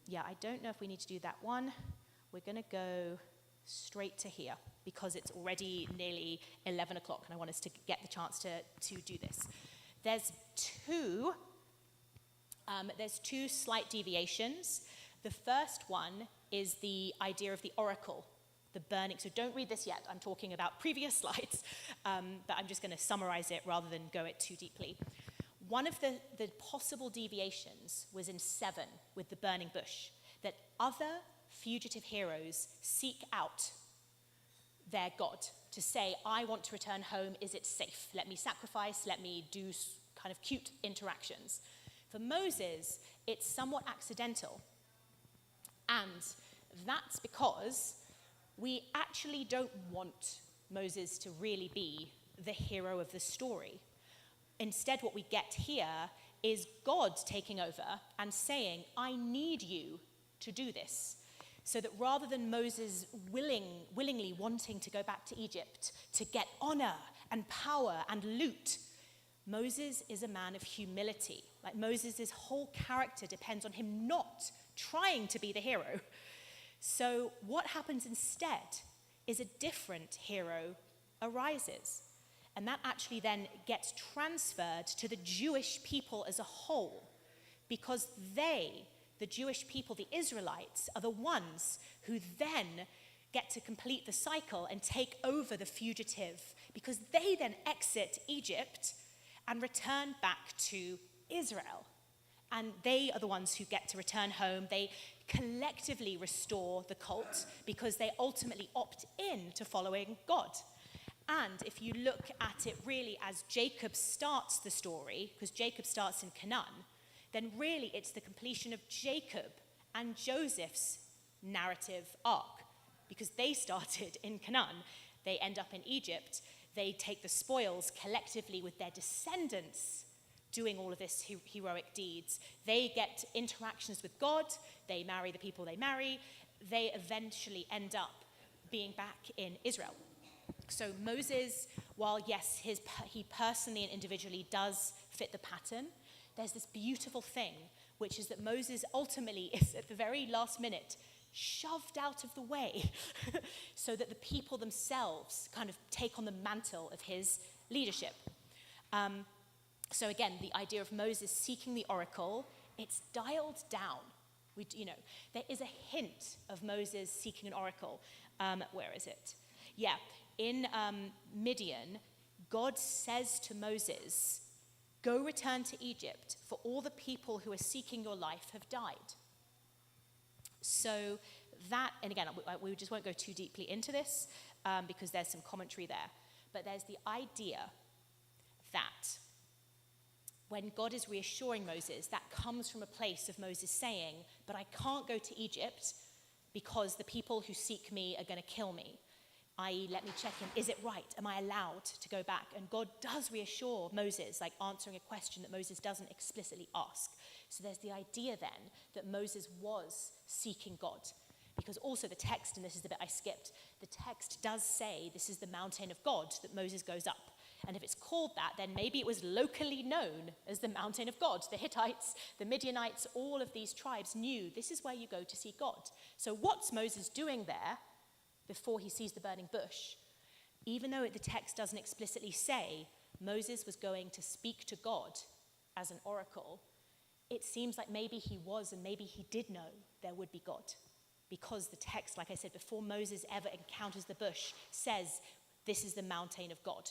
Speaker 2: Yeah, I don't know if we need to do that one. We're going to go straight to here because it's already nearly 11 o'clock and I want us to get the chance to do this. There's two slight deviations. The first one is the idea of the oracle, the burning. So don't read this yet. I'm talking about previous slides, but I'm just going to summarize it rather than go it too deeply. One of the possible deviations was in 7 with the burning bush, that other fugitive heroes seek out their God to say, I want to return home, is it safe? Let me sacrifice, let me do kind of cute interactions. For Moses, it's somewhat accidental. And that's because we actually don't want Moses to really be the hero of the story. Instead, what we get here is God taking over and saying, I need you to do this. So that rather than Moses willingly wanting to go back to Egypt to get honor and power and loot, Moses is a man of humility. Like Moses' whole character depends on him not trying to be the hero. So what happens instead is a different hero arises. And that actually then gets transferred to the Jewish people as a whole, because they, the Jewish people, the Israelites, are the ones who then get to complete the cycle and take over the fugitive, because they then exit Egypt and return back to Israel. And they are the ones who get to return home. They collectively restore the cult because they ultimately opt in to following God. And if you look at it really as Jacob starts the story, because Jacob starts in Canaan, then really it's the completion of Jacob and Joseph's narrative arc, because they started in Canaan, they end up in Egypt, they take the spoils collectively with their descendants doing all of this heroic deeds. They get interactions with God, they marry the people they marry, they eventually end up being back in Israel. So Moses, while yes, he personally and individually does fit the pattern, there's this beautiful thing, which is that Moses ultimately is at the very last minute shoved out of the way so that the people themselves kind of take on the mantle of his leadership. So again, the idea of Moses seeking the oracle, it's dialed down. There is a hint of Moses seeking an oracle. Where is it? Yeah, in Midian, God says to Moses, "Go return to Egypt, for all the people who are seeking your life have died." So that, and again, we just won't go too deeply into this because there's some commentary there, but there's the idea that when God is reassuring Moses, that comes from a place of Moses saying, "But I can't go to Egypt because the people who seek me are going to kill me." I.e., let me check in, is it right? Am I allowed to go back? And God does reassure Moses, like answering a question that Moses doesn't explicitly ask. So there's the idea then that Moses was seeking God. Because also the text, and this is the bit I skipped, the text does say this is the mountain of God that Moses goes up. And if it's called that, then maybe it was locally known as the mountain of God. The Hittites, the Midianites, all of these tribes knew this is where you go to see God. So what's Moses doing there before he sees the burning bush? Even though the text doesn't explicitly say Moses was going to speak to God as an oracle, it seems like maybe he was and maybe he did know there would be God. Because the text, like I said, before Moses ever encounters the bush, says this is the mountain of God.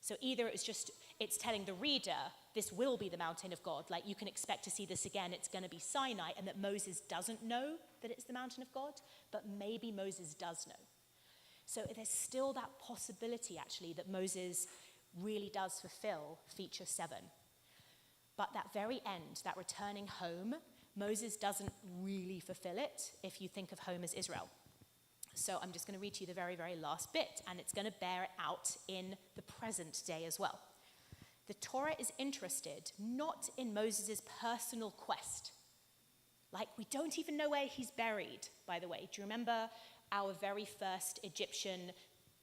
Speaker 2: So either it's telling the reader, this will be the mountain of God, like you can expect to see this again, it's going to be Sinai, and that Moses doesn't know that it's the mountain of God, but maybe Moses does know. So there's still that possibility, actually, that Moses really does fulfill feature 7. But that very end, that returning home, Moses doesn't really fulfill it if you think of home as Israel. So I'm just going to read to you the very, very last bit, and it's going to bear it out in the present day as well. The Torah is interested not in Moses' personal quest. Like, we don't even know where he's buried, by the way. Do you remember our very first Egyptian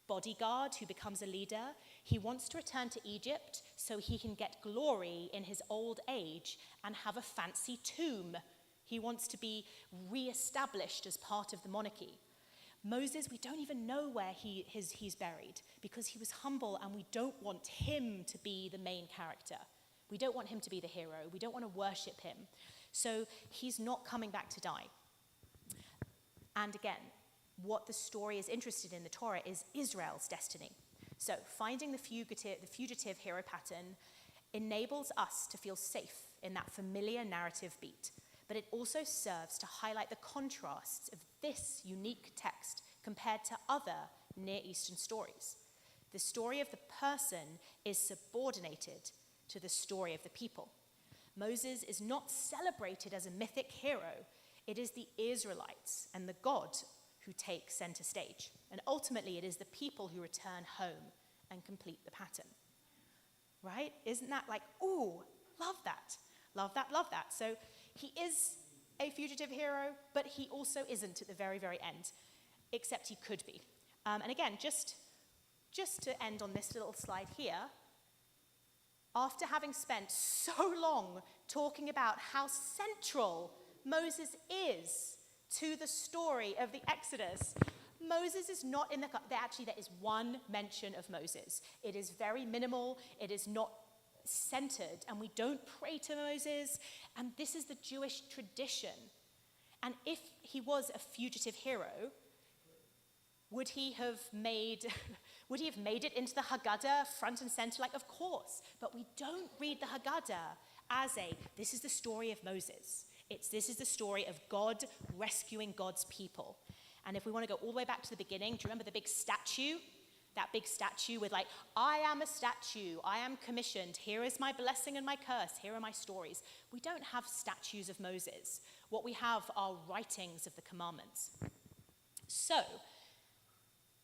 Speaker 2: bodyguard who becomes a leader? He wants to return to Egypt so he can get glory in his old age and have a fancy tomb. He wants to be re-established as part of the monarchy. Moses, we don't even know where he's buried because he was humble, and we don't want him to be the main character. We don't want him to be the hero. We don't want to worship him. So he's not coming back to die. And again, what the story is interested in, the Torah, is Israel's destiny. So finding the fugitive hero pattern enables us to feel safe in that familiar narrative beat. But it also serves to highlight the contrasts of this unique text compared to other Near Eastern stories. The story of the person is subordinated to the story of the people. Moses is not celebrated as a mythic hero. It is the Israelites and the God who take center stage. And ultimately, it is the people who return home and complete the pattern. Right? Isn't that like, ooh, love that. Love that, love that. So he is a fugitive hero, but he also isn't at the very, very end, except he could be. And again, just to end on this little slide here, after having spent so long talking about how central Moses is to the story of the Exodus, Moses is not in actually there is one mention of Moses. It is very minimal, it is not centered, and we don't pray to Moses, and this is the Jewish tradition. And if he was a fugitive hero, would he have made it into the Haggadah front and center? Like, of course, but we don't read the Haggadah as this is the story of Moses. This is the story of God rescuing God's people. And if we want to go all the way back to the beginning, do you remember the big statue? That big statue with I am a statue, I am commissioned, here is my blessing and my curse, here are my stories. We don't have statues of Moses. What we have are writings of the commandments. So,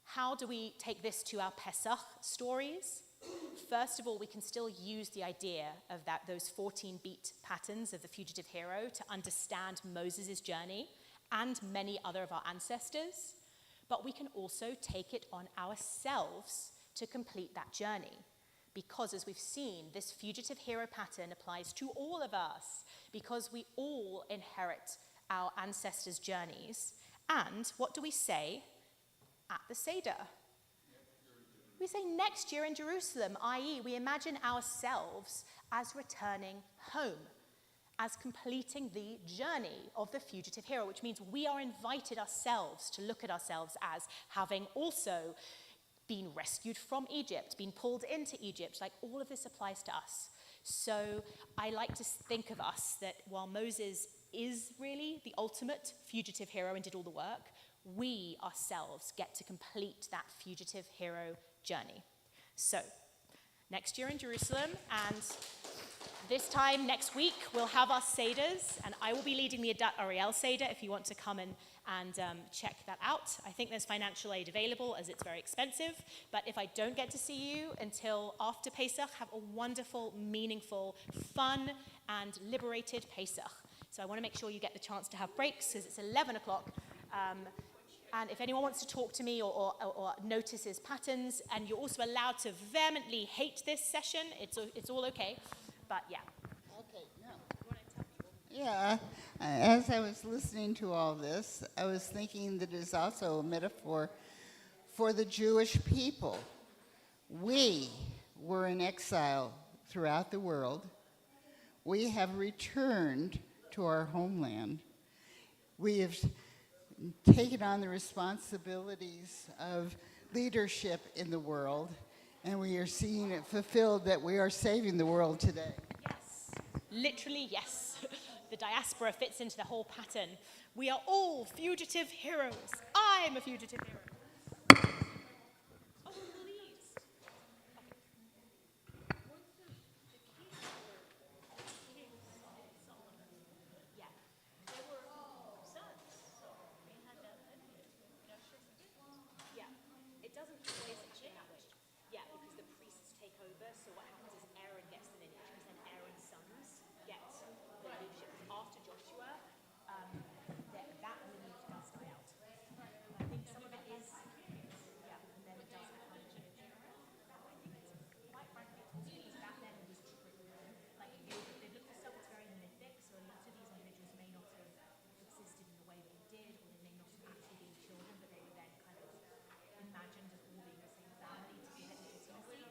Speaker 2: how do we take this to our Pesach stories? First of all, we can still use the idea of those 14 beat patterns of the fugitive hero to understand Moses' journey and many other of our ancestors. But we can also take it on ourselves to complete that journey. Because as we've seen, this fugitive hero pattern applies to all of us, because we all inherit our ancestors' journeys. And what do we say at the Seder? We say next year in Jerusalem, i.e., we imagine ourselves as returning home, as completing the journey of the fugitive hero, which means we are invited ourselves to look at ourselves as having also been rescued from Egypt, been pulled into Egypt. Like, all of this applies to us. So I like to think of us that while Moses is really the ultimate fugitive hero and did all the work, we ourselves get to complete that fugitive hero journey. So, next year in Jerusalem, and this time next week, we'll have our Seders, and I will be leading the Adat Ariel Seder if you want to come and check that out. I think there's financial aid available, as it's very expensive, but if I don't get to see you until after Pesach, have a wonderful, meaningful, fun, and liberated Pesach. So I want to make sure you get the chance to have breaks, because it's 11 o'clock. And if anyone wants to talk to me or notices patterns, and you're also allowed to vehemently hate this session, it's all okay. But yeah.
Speaker 3: Okay, yeah. As I was listening to all this, I was thinking that it's also a metaphor for the Jewish people. We were in exile throughout the world. We have returned to our homeland. We have taken on the responsibilities of leadership in the world, and we are seeing it fulfilled that we are saving the world today.
Speaker 2: Yes, literally yes. The diaspora fits into the whole pattern. We are all fugitive heroes. I'm a fugitive hero. Oh, please. Yeah. There were sons. Yeah. It doesn't always actually that way. Yeah, because the priests take over, so what happens is Aaron gets the lineage, because then Aaron's sons get the leadership. After Joshua, that lineage does die out. I think some of it is, yeah, and then it does become quite frankly, it's also because back then it was true. Like, the biblical stuff is very mythic, so a lot of these individuals may not have existed in the way that they did, or they may not have actually been children, but they were then kind of imagined as all being the same family to give it legitimacy.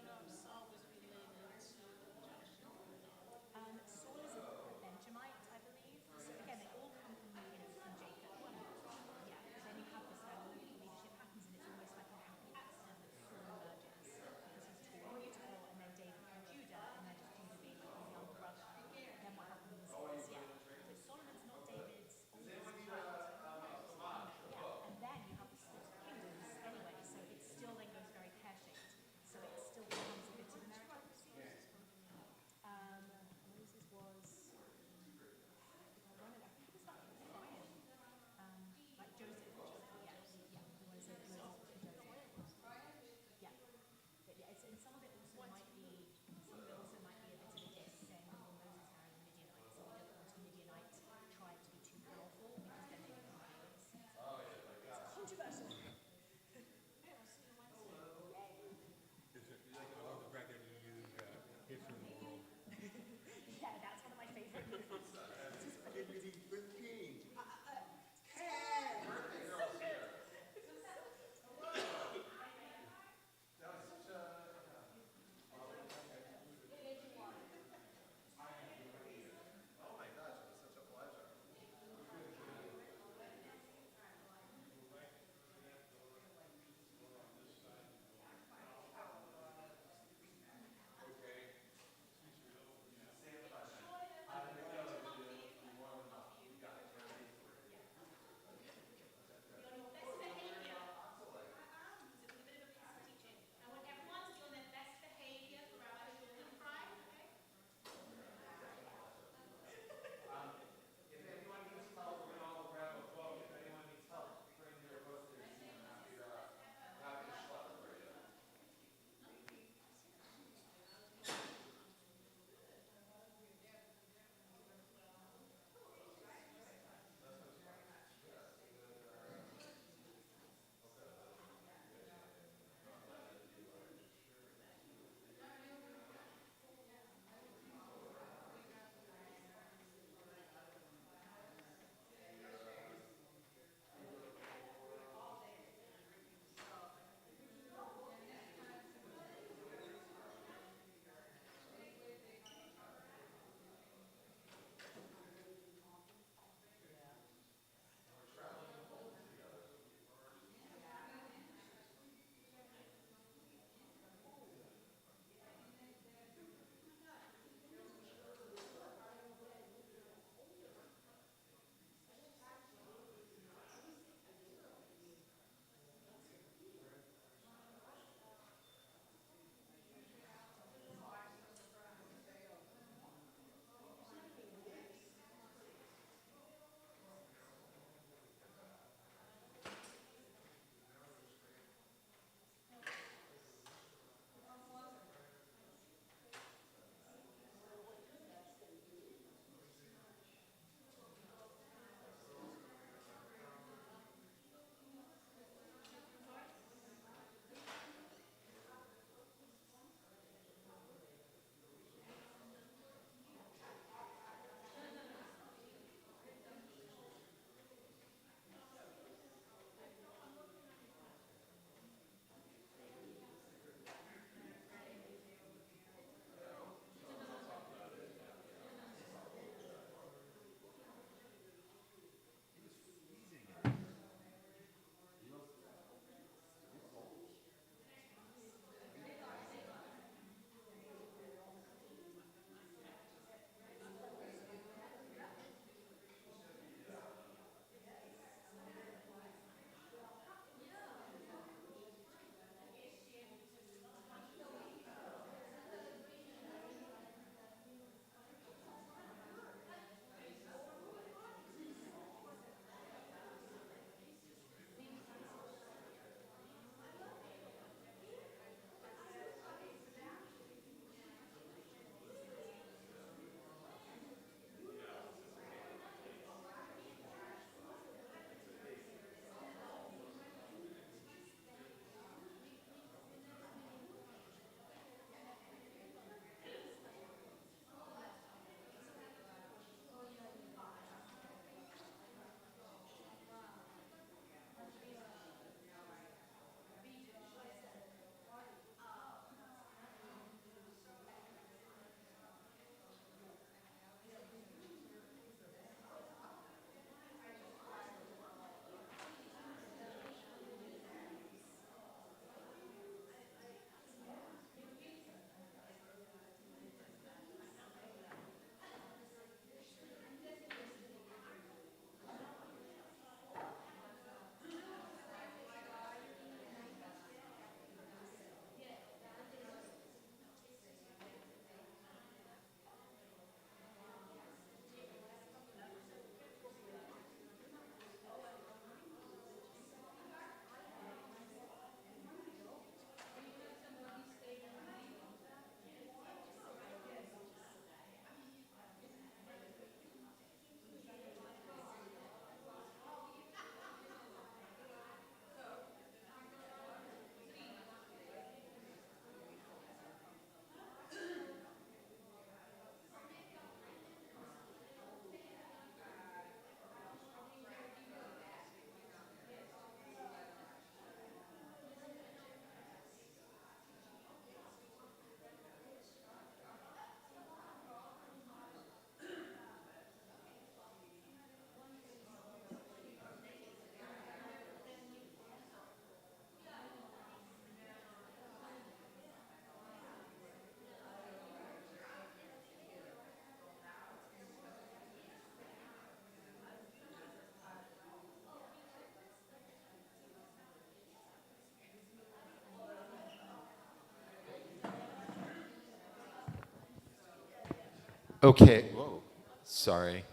Speaker 4: Okay. Whoa. Sorry.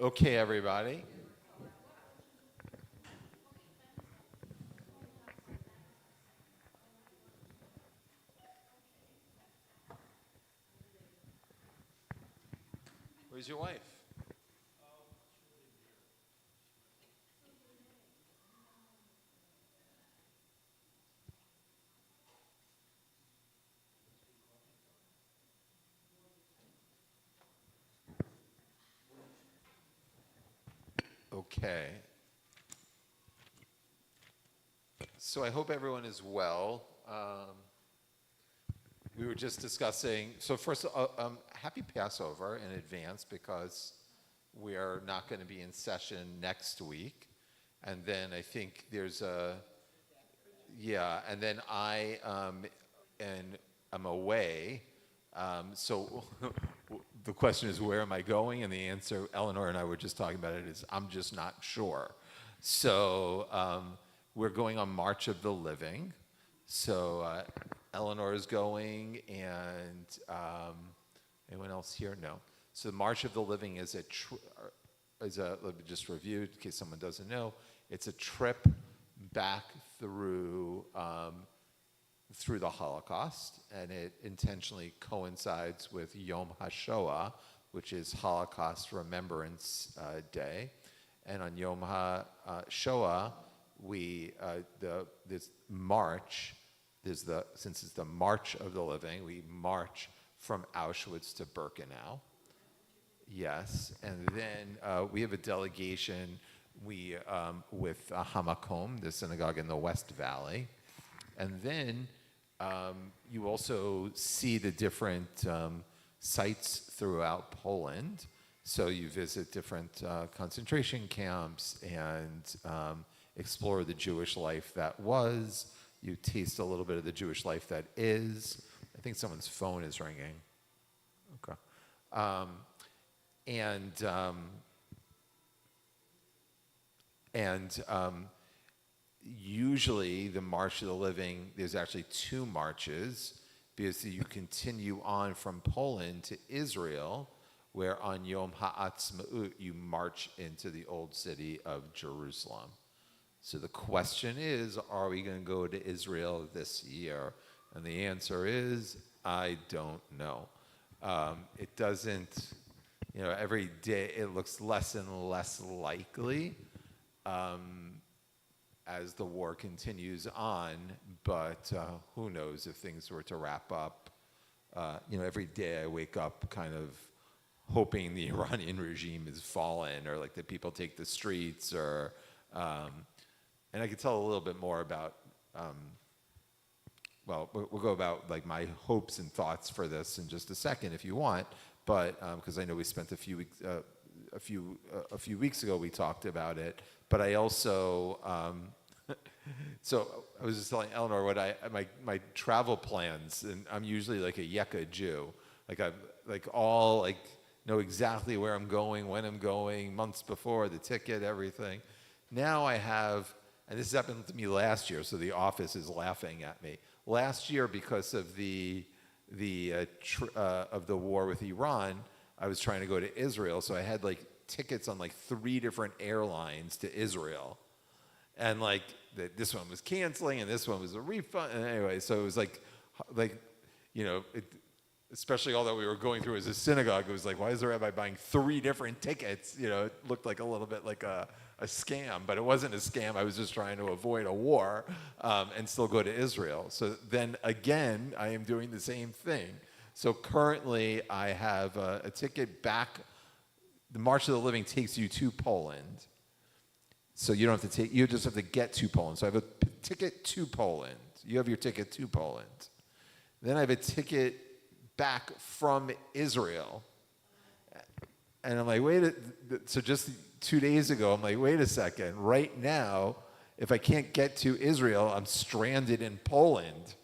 Speaker 4: Okay, everybody. Where's your wife? Okay. So I hope everyone is well. We were just discussing, so first, happy Passover in advance because we are not going to be in session next week. And then I think there's and then I'm away. So the question is, where am I going? And the answer, Eleanor and I were just talking about it, is I'm just not sure. So we're going on March of the Living. So Eleanor is going, and anyone else here? No. So the March of the Living is let me just review in case someone doesn't know. It's a trip back through the Holocaust, and it intentionally coincides with Yom HaShoah, which is Holocaust Remembrance Day. And on Yom HaShoah, this March, since it's the March of the Living, we march from Auschwitz to Birkenau. Yes, and then we have a delegation with Hamakom, the synagogue in the West Valley. And then you also see the different sites throughout Poland. So you visit different concentration camps and explore the Jewish life that was. You taste a little bit of the Jewish life that is. I think someone's phone is ringing. Okay. Usually the March of the Living, there's actually two marches, because you continue on from Poland to Israel, where on Yom HaAtzmaut you march into the old city of Jerusalem. So the question is, are we going to go to Israel this year? And the answer is, I don't know. It doesn't, every day it looks less and less likely as the war continues on, but who knows if things were to wrap up. Every day I wake up kind of hoping the Iranian regime is fallen, or like that people take the streets, or and I could tell a little bit more about, we'll go about like my hopes and thoughts for this in just a second if you want, but because I know we spent a few weeks ago we talked about it, but I also, so I was just telling Eleanor what my travel plans, and I'm usually like a Yekka Jew, know exactly where I'm going, when I'm going, months before, the ticket, everything. Now I have, and this happened to me last year, so the office is laughing at me. Last year, because of the war with Iran, I was trying to go to Israel, so I had like tickets on like 3 different airlines to Israel, and like this one was canceling, and this one was a refund, and anyway, so it was especially all that we were going through as a synagogue, it was like, why is the rabbi buying 3 different tickets? It looked like a little bit like a scam, but it wasn't a scam. I was just trying to avoid a war and still go to Israel. So then again, I am doing the same thing. So currently I have a ticket back. The March of the Living takes you to Poland. So you don't have to you just have to get to Poland. So I have a ticket to Poland. You have your ticket to Poland. Then I have a ticket back from Israel. And I'm like, so just 2 days ago, I'm like, wait a second. Right now, if I can't get to Israel, I'm stranded in Poland.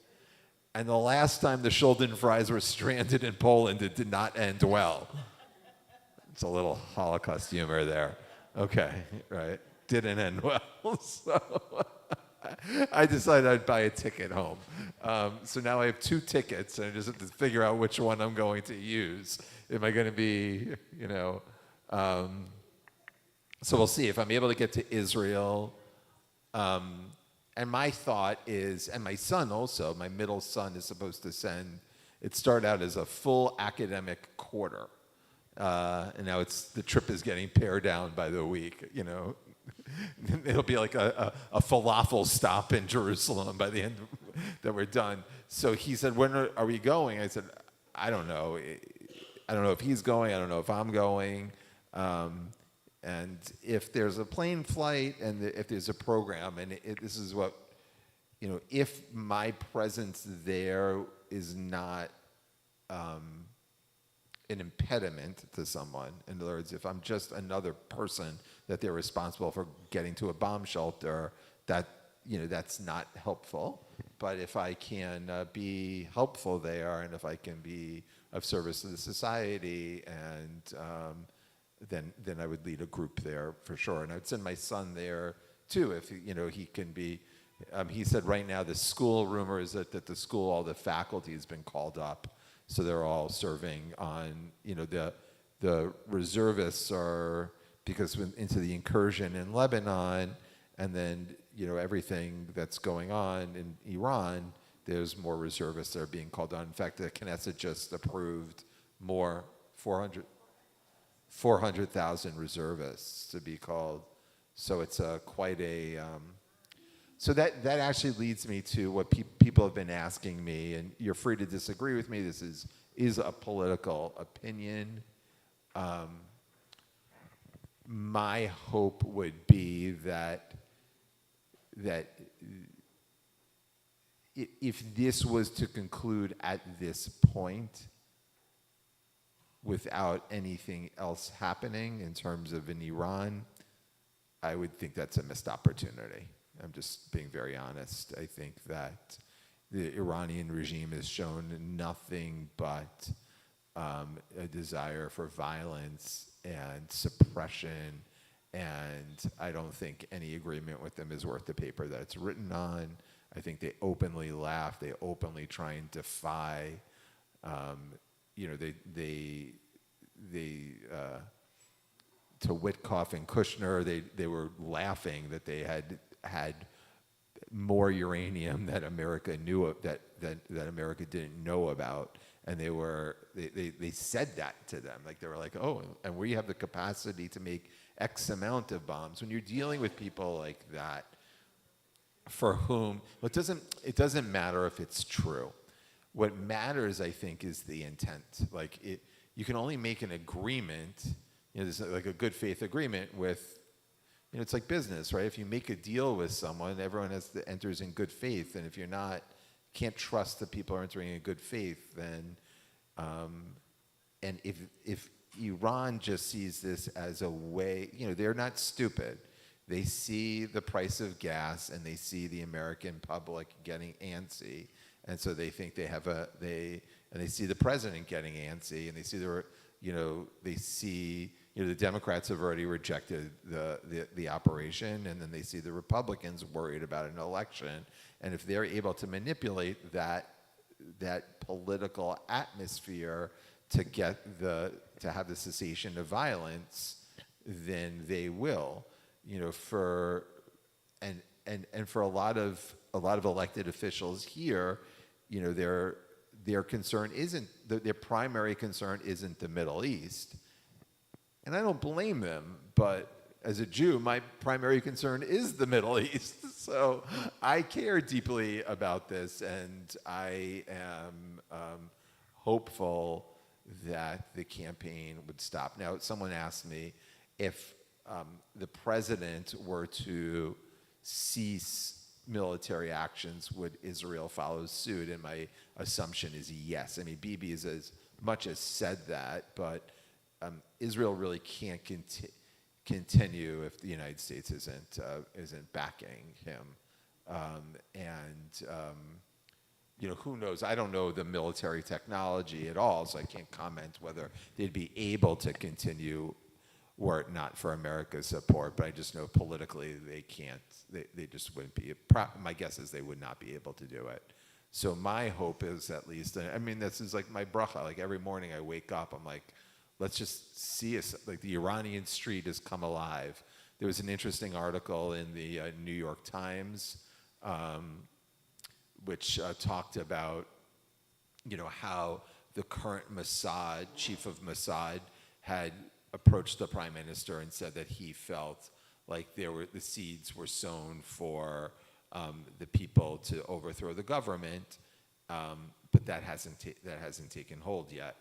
Speaker 4: And the last time the Schulden fries were stranded in Poland, it did not end well. It's a little Holocaust humor there. Okay, right. Didn't end well. So I decided I'd buy a ticket home. So now I have 2 tickets, and I just have to figure out which one I'm going to use. Am I going to be, so we'll see if I'm able to get to Israel. And my thought is, and my son also, my middle son is supposed to send, it started out as a full academic quarter. And now the trip is getting pared down by the week, It'll be like a falafel stop in Jerusalem by the end that we're done. So he said, when are we going? I said, I don't know. I don't know if he's going. I don't know if I'm going. And if there's a plane flight and if there's a program, and this is what, if my presence there is not an impediment to someone, in other words, if I'm just another person that they're responsible for getting to a bomb shelter, that's not helpful. But if I can be helpful there, and if I can be of service to the society, and then I would lead a group there for sure. And I'd send my son there too, if he can be. He said right now the school, rumor is that the school, all the faculty has been called up, so they're all serving on, the reservists are, because into the incursion in Lebanon, and then, everything that's going on in Iran, there's more reservists that are being called on. In fact, the Knesset just approved more 400,000 reservists to be called. So it's quite a, so that actually leads me to what people have been asking me, and you're free to disagree with me. This is a political opinion. My hope would be that if this was to conclude at this point without anything else happening in terms of in Iran, I would think that's a missed opportunity. I'm just being very honest. I think that the Iranian regime has shown nothing but a desire for violence and suppression, and I don't think any agreement with them is worth the paper that it's written on. I think they openly laugh. They openly try and defy. To Witkoff and Kushner, they were laughing that they had more uranium that America knew of, that America didn't know about, and they said that to them, like they were like, oh, and we have the capacity to make X amount of bombs. When you're dealing with people like that, for whom it doesn't matter if it's true. What matters, I think, is the intent. Like you can only make an agreement. There's like a good faith agreement with. It's like business, right? If you make a deal with someone, everyone enters in good faith, and if you're not, can't trust that people are entering in good faith, then, and if Iran just sees this as a way, they're not stupid. They see the price of gas and they see the American public getting antsy, and so they think they see the president getting antsy, and they see the Democrats have already rejected the operation, and then they see the Republicans worried about an election, and if they're able to manipulate that political atmosphere to have the cessation of violence, then they will. For a lot of elected officials here, their concern isn't their primary concern isn't the Middle East. And I don't blame them, but as a Jew, my primary concern is the Middle East. So I care deeply about this, and I am hopeful that the campaign would stop. Now, someone asked me if the president were to cease military actions, would Israel follow suit? And my assumption is yes. I mean, Bibi has as much as said that, but Israel really can't continue if the United States isn't backing him. Who knows? I don't know the military technology at all, so I can't comment whether they'd be able to continue were it not for America's support. But I just know politically they can't. They just wouldn't be. My guess is they would not be able to do it. So my hope is, at least, I mean, this is like my bracha. Like every morning I wake up, I'm like, let's just see us. Like the Iranian street has come alive. There was an interesting article in the New York Times, which talked about, how the current Mossad, chief of Mossad, had approached the prime minister and said that he felt like the seeds were sown for the people to overthrow the government, but that hasn't taken hold yet.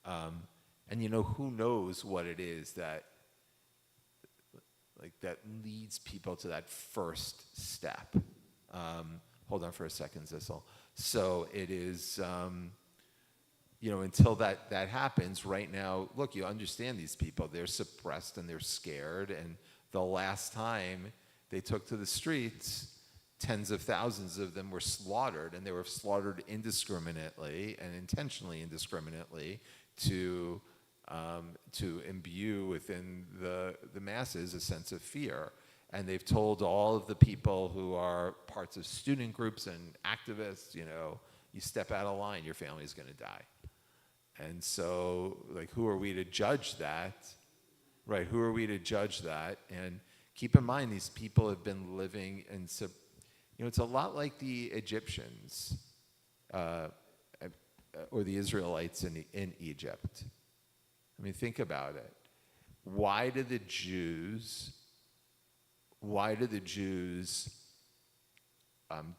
Speaker 4: And who knows what it is that leads people to that first step. Hold on for a second, Zissel. So it is, until that happens. Right now, look, you understand these people. They're suppressed and they're scared. And the last time they took to the streets, tens of thousands of them were slaughtered, and they were slaughtered indiscriminately and intentionally indiscriminately to imbue within the masses a sense of fear. And they've told all of the people who are parts of student groups and activists, you step out of line, your family's going to die. And so, who are we to judge that? Right, who are we to judge that? And keep in mind, these people have been living in, it's a lot like the Egyptians or the Israelites in Egypt. I mean, think about it. Why do the Jews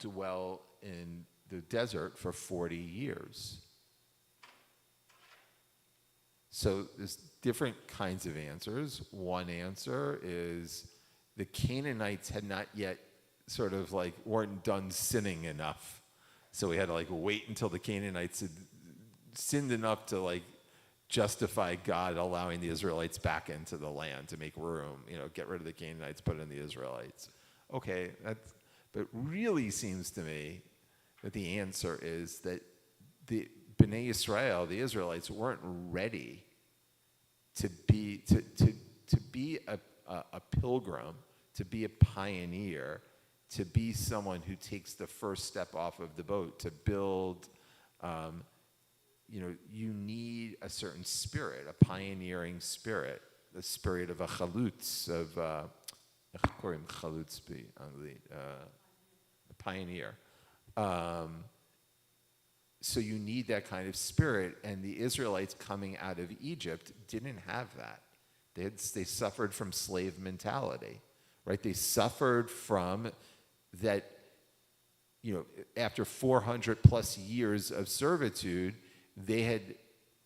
Speaker 4: dwell in the desert for 40 years? So there's different kinds of answers. One answer is the Canaanites had not yet weren't done sinning enough. So we had to wait until the Canaanites had sinned enough to justify God allowing the Israelites back into the land to make room, get rid of the Canaanites, put in the Israelites. Okay, but really seems to me that the answer is that the Bnei Israel, the Israelites, weren't ready to be a pilgrim, to be a pioneer, to be someone who takes the first step off of the boat, to build. You need a certain spirit, a pioneering spirit, the spirit of a chalutz, a pioneer. So you need that kind of spirit, and the Israelites coming out of Egypt didn't have that. They suffered from slave mentality, right? They suffered from that, after 400 plus years of servitude, they had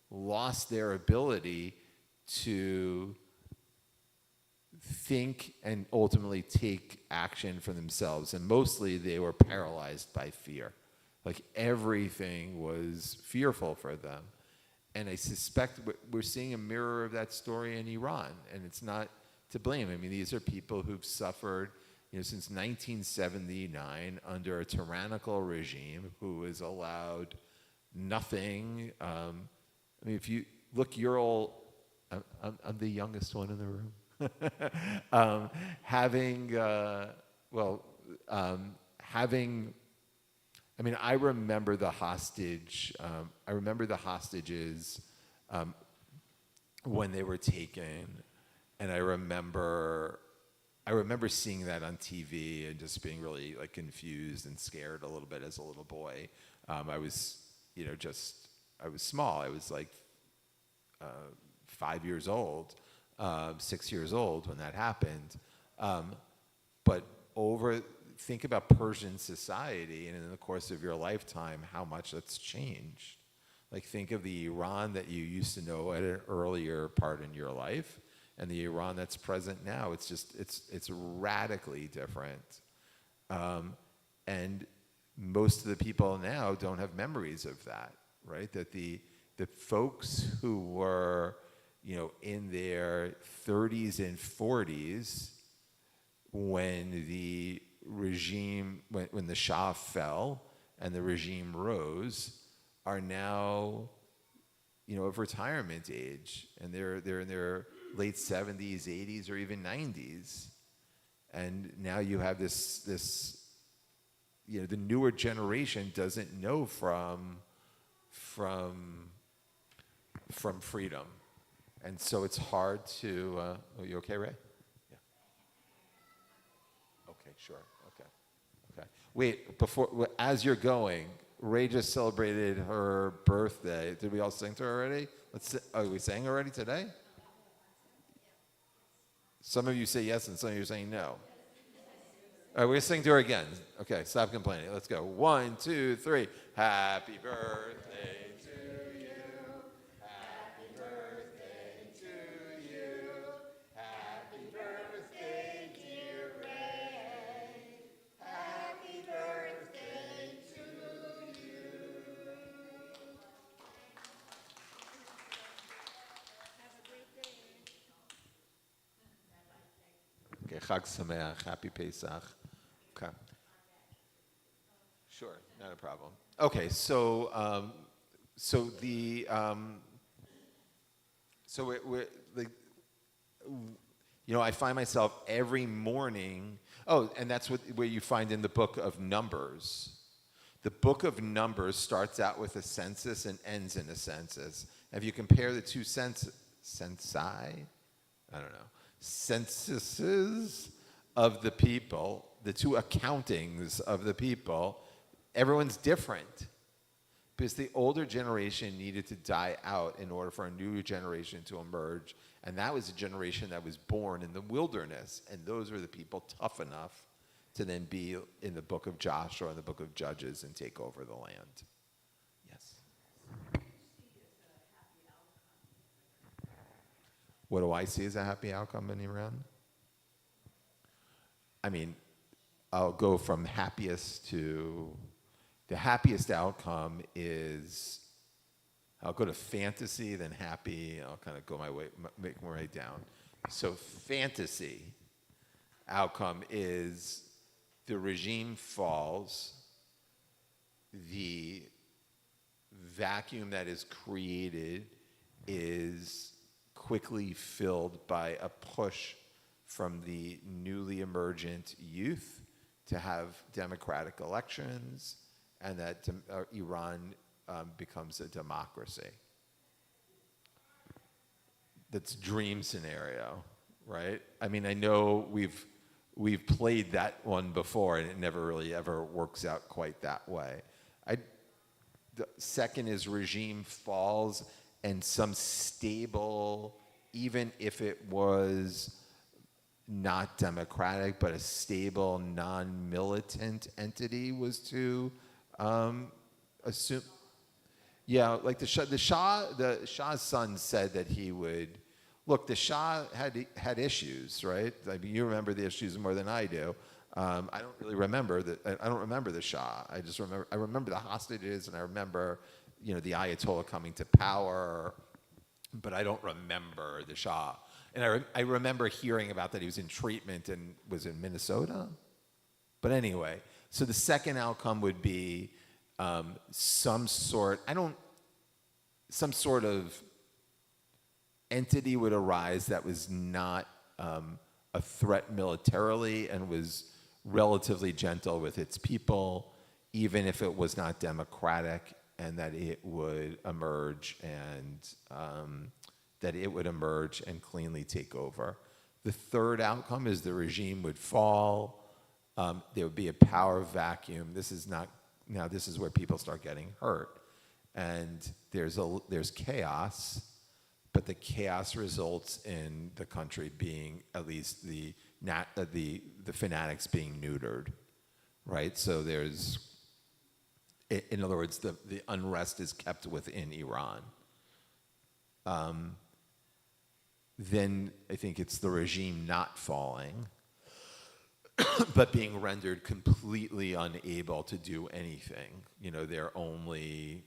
Speaker 4: lost their ability to think and ultimately take action for themselves. And mostly they were paralyzed by fear. Everything was fearful for them. And I suspect we're seeing a mirror of that story in Iran. And it's not to blame. I mean, these are people who've suffered, since 1979 under a tyrannical regime who has allowed nothing. If you look, you're all, I'm the youngest one in the room. I remember the hostage. I remember the hostages when they were taken, and I remember seeing that on TV and just being really confused and scared a little bit as a little boy. I was small. I was 5 years old, 6 years old when that happened. But think about Persian society, and in the course of your lifetime, how much that's changed. Think of the Iran that you used to know at an earlier part in your life, and the Iran that's present now. It's radically different. And most of the people now don't have memories of that, right? That the folks who were, in their 30s and 40s when the regime, when the Shah fell and the regime rose, are now, of retirement age, and they're in their late 70s, 80s, or even 90s, and now you have this the newer generation doesn't know from freedom, and so it's hard to. Are you okay, Ray? Yeah. Okay, sure. Okay. Wait, as you're going, Ray just celebrated her birthday. Did we all sing to her already? We sang already today? Some of you say yes, and some of you are saying no. All right, we're going to sing to her again. Okay, stop complaining. Let's go. 1, 2, 3. Happy birthday to you. Happy birthday to you. Happy birthday, dear Ray. Happy birthday to you. Okay, Chag Sameach, Happy Pesach. Okay. Sure, not a problem. Okay, so we're like, I find myself every morning. Oh, and that's where you find in the book of Numbers. The book of Numbers starts out with a census and ends in a census. If you compare the two censuses of the people, the two accountings of the people, everyone's different. Because the older generation needed to die out in order for a new generation to emerge. And that was a generation that was born in the wilderness. And those were the people tough enough to then be in the book of Joshua and the book of Judges and take over the land. Yes. What do I see as a happy outcome in Iran? I mean, I'll go from happiest to the happiest outcome is, I'll go to fantasy, then happy. I'll kind of go make my way down. So fantasy outcome is the regime falls, the vacuum that is created is quickly filled by a push from the newly emergent youth to have democratic elections, and that Iran becomes a democracy. That's dream scenario, right? I mean, I know we've played that one before, and it never really ever works out quite that way. The second is regime falls, and some stable, even if it was not democratic, but a stable, non-militant entity was to assume. Yeah, like the Shah's son said that he would. Look, the Shah had issues, right? I mean, you remember the issues more than I do. I don't really remember that. I don't remember the Shah. I remember the hostages, and I remember, the Ayatollah coming to power, but I don't remember the Shah. And I remember hearing about that he was in treatment and was in Minnesota. But anyway, so the second outcome would be some sort of entity would arise that was not a threat militarily and was relatively gentle with its people, even if it was not democratic, and that it would emerge and cleanly take over. The third outcome is the regime would fall. There would be a power vacuum. This is where people start getting hurt, and there's chaos, but the chaos results in the country being, at least the fanatics being neutered, right? So in other words, the unrest is kept within Iran. Then I think it's the regime not falling, but being rendered completely unable to do anything. They're only,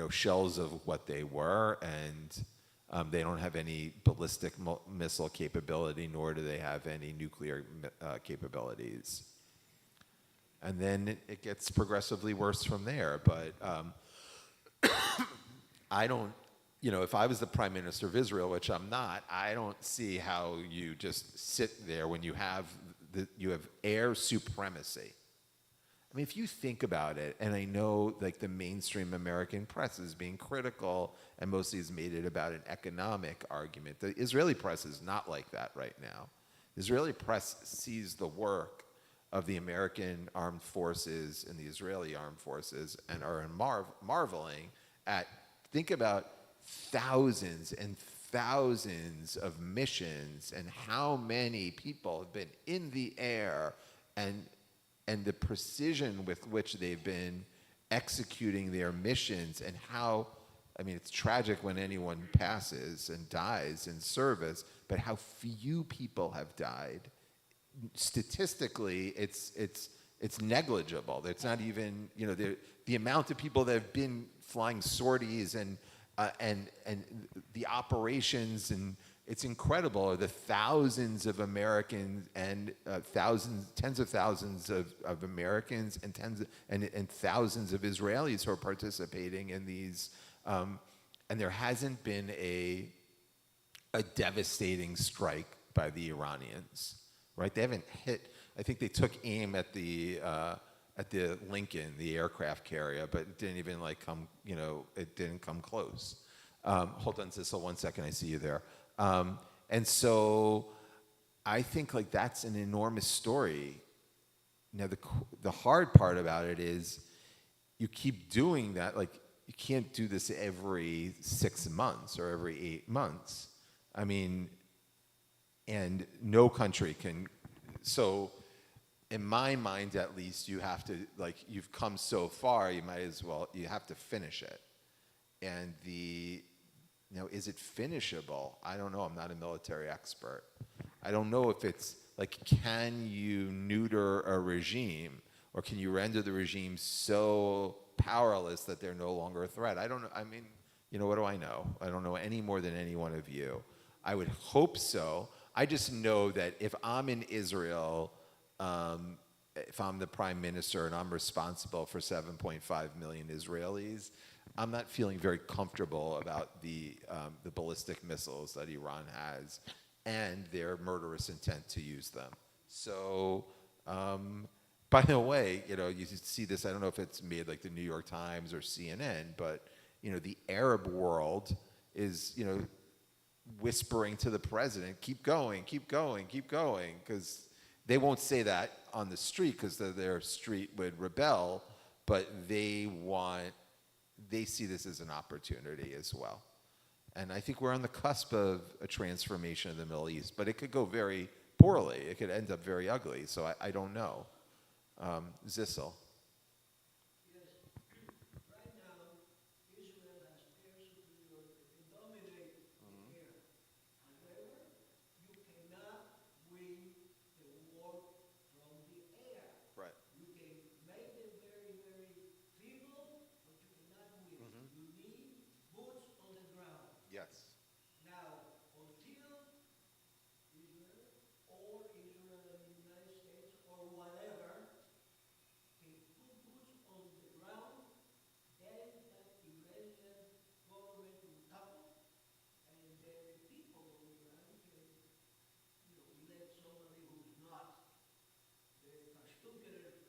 Speaker 4: shells of what they were, and they don't have any ballistic missile capability, nor do they have any nuclear capabilities. And then it gets progressively worse from there. But I don't, if I was the prime minister of Israel, which I'm not, I don't see how you just sit there when you have air supremacy. I mean, if you think about it, and I know like the mainstream American press is being critical and mostly has made it about an economic argument. The Israeli press is not like that right now. The Israeli press sees the work of the American armed forces and the Israeli armed forces and are marveling at, think about thousands and thousands of missions and how many people have been in the air and the precision with which they've been executing their missions and how, I mean, it's tragic when anyone passes and dies in service, but how few people have died. Statistically, it's negligible. It's not even, you know, the amount of people that have been flying sorties and the operations, and it's incredible. The thousands of Americans and tens of thousands of Americans and thousands of Israelis who are participating in these, and there hasn't been a devastating strike by the Iranians, right? They haven't hit. I think they took aim at the Lincoln, the aircraft carrier, but it didn't even like come, you know, it didn't come close. Hold on, Sissel, 1 second, I see you there. And so I think like that's an enormous story. Now the hard part about it is you keep doing that, like you can't do this every 6 months or every 8 months. I mean, and no country can, so in my mind at least, you have to, like, you've come so far, you might as well, you have to finish it. And is it finishable? I don't know, I'm not a military expert. I don't know if it's, like, can you neuter a regime, or can you render the regime so powerless that they're no longer a threat? I don't know, I mean, you know, what do I know? I don't know any more than any one of you. I would hope so. I just know that if I'm in Israel, if I'm the prime minister and I'm responsible for 7.5 million Israelis, I'm not feeling very comfortable about the ballistic missiles that Iran has and their murderous intent to use them. So, by the way, you know, you see this, I don't know if it's made like the New York Times or CNN, but, you know, the Arab world is, you know, whispering to the president, keep going, keep going, keep going, because they won't say that on the street because their street would rebel, but they see this as an opportunity as well. And I think we're on the cusp of a transformation of the Middle East, but it could go very poorly. It could end up very ugly, so I don't know. Zissel. Yes.
Speaker 5: Now, until Israel or Israel and the United States or whatever can put boots on the ground, then that Iranian government will topple, and then the people of Iran can, you know, elect somebody who's not the Pashtunkar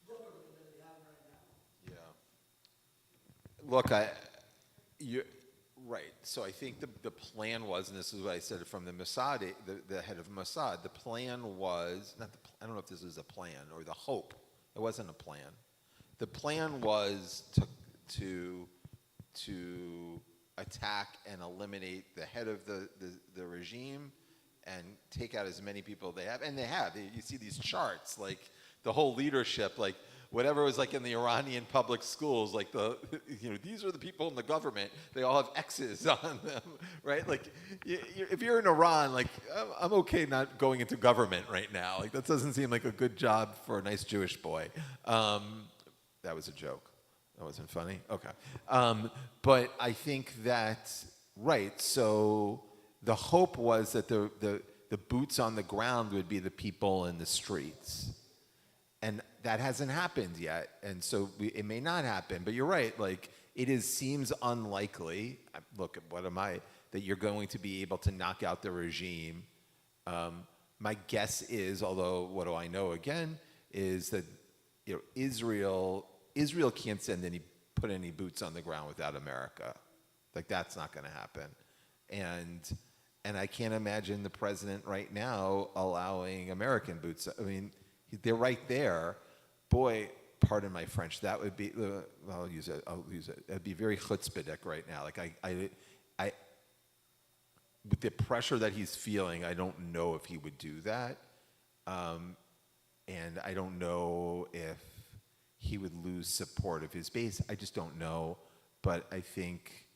Speaker 5: government that they have right now.
Speaker 4: Yeah. Look, right. So I think the plan was, and this is what I said from the Mossad, the head of Mossad, the plan was, I don't know if this is a plan or the hope. It wasn't a plan. The plan was to attack and eliminate the head of the regime and take out as many people they have. And they have. You see these charts, like the whole leadership, like whatever was like in the Iranian public schools, like these are the people in the government. They all have X's on them, right? Like, if you're in Iran, like, I'm okay not going into government right now. Like, that doesn't seem like a good job for a nice Jewish boy. That was a joke. That wasn't funny? Okay. But I think that, right, so the hope was that the boots on the ground would be the people in the streets. And that hasn't happened yet, and so it may not happen. But you're right; like seems unlikely. Look, what am I? That you're going to be able to knock out the regime. My guess is, although what do I know? Again, is that Israel can't put any boots on the ground without America. Like, that's not going to happen. And I can't imagine the president right now allowing American boots. I mean, they're right there. Boy, pardon my French, that would be, I'll use it. It'd be very chutzpahdik right now. Like, I with the pressure that he's feeling, I don't know if he would do that. And I don't know if he would lose support of his base. I just don't know. But I think,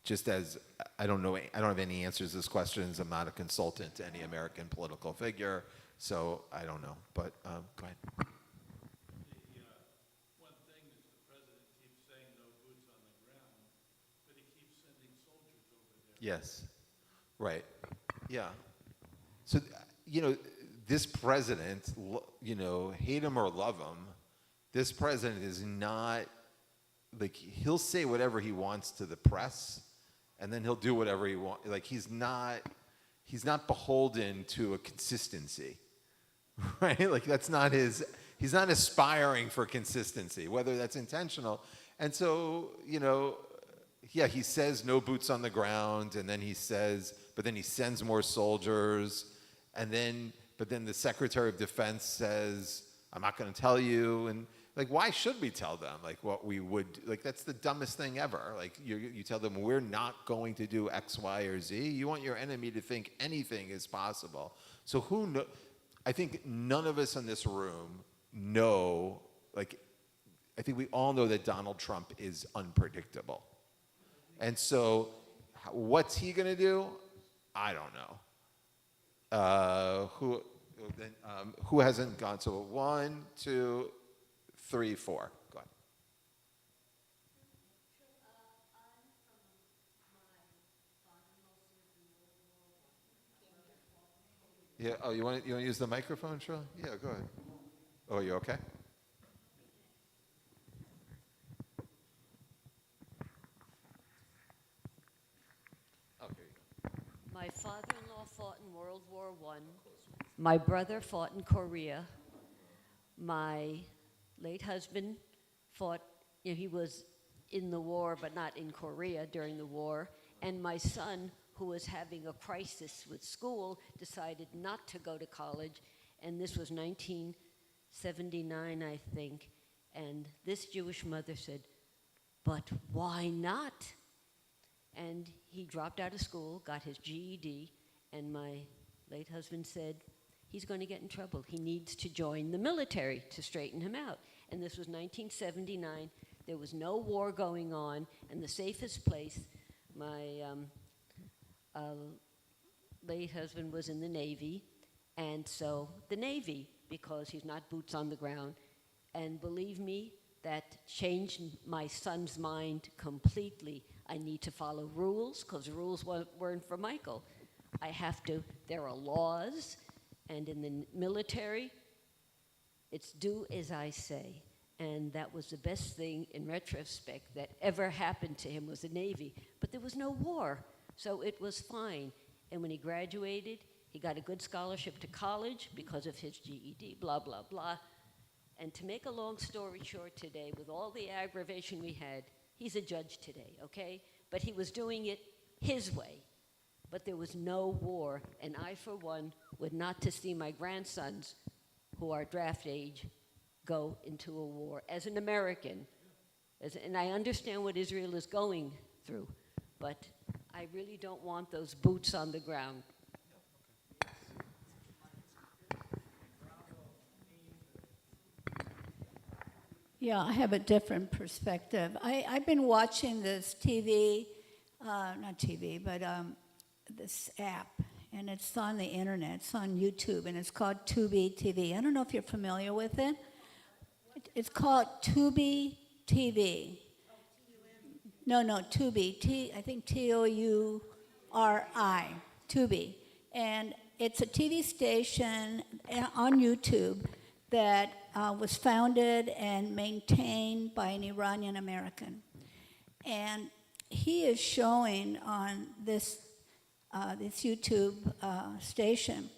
Speaker 4: just as I don't know, I don't have any answers to this questions. I'm not a consultant to any American political figure, so I don't know. But go ahead.
Speaker 6: One thing is the president keeps saying no boots on the ground, but he keeps sending soldiers over there.
Speaker 4: Yes. Right. Yeah. So, this president, hate him or love him, this president is not, like, he'll say whatever he wants to the press, and then he'll do whatever he wants. Like, he's not beholden to a consistency, right? Like, that's not he's not aspiring for consistency, whether that's intentional. And so, yeah, he says no boots on the ground, and then but then he sends more soldiers, but then the Secretary of Defense says, I'm not going to tell you. And, like, why should we tell them, like, what we would, like, that's the dumbest thing ever. Like, you tell them, we're not going to do X, Y, or Z. You want your enemy to think anything is possible. So I think none of us in this room know, like, I think we all know that Donald Trump is unpredictable. And so what's he going to do? I don't know. Who hasn't gone? So 1, 2, 3, 4. Go ahead. Yeah. Oh, you want to use the microphone, Shirley? Yeah. Go ahead. Oh, you okay? Oh, here you go.
Speaker 7: My father-in-law fought in World War I. My brother fought in Korea. My late husband fought, he was in the war, but not in Korea during the war. And my son, who was having a crisis with school, decided not to go to college. And this was 1979, I think. And this Jewish mother said, but why not? And he dropped out of school, got his GED, and my late husband said, he's going to get in trouble. He needs to join the military to straighten him out. And this was 1979. There was no war going on, and the safest place, my late husband was in the Navy, and so the Navy, because he's not boots on the ground. And believe me, that changed my son's mind completely. I need to follow rules, because the rules weren't for Michael. There are laws, and in the military, it's do as I say. And that was the best thing, in retrospect, that ever happened to him was the Navy. But there was no war, so it was fine. And when he graduated, he got a good scholarship to college because of his GED, blah, blah, blah. And to make a long story short today, with all the aggravation we had, he's a judge today, okay? But he was doing it his way. But there was no war, and I, for one, would not to see my grandsons, who are draft age, go into a war as an American. And I understand what Israel is going through, but I really don't want those boots on the ground.
Speaker 1: Yeah, I have a different perspective. I've been watching this TV, not TV, but this app, and it's on the internet. It's on YouTube, and it's called Tubi TV. I don't know if you're familiar with it. It's called Tubi TV. No, Tubi. I think Touri. Tubi. And it's a TV station on YouTube that was founded and maintained by an Iranian American. And he is showing on this YouTube station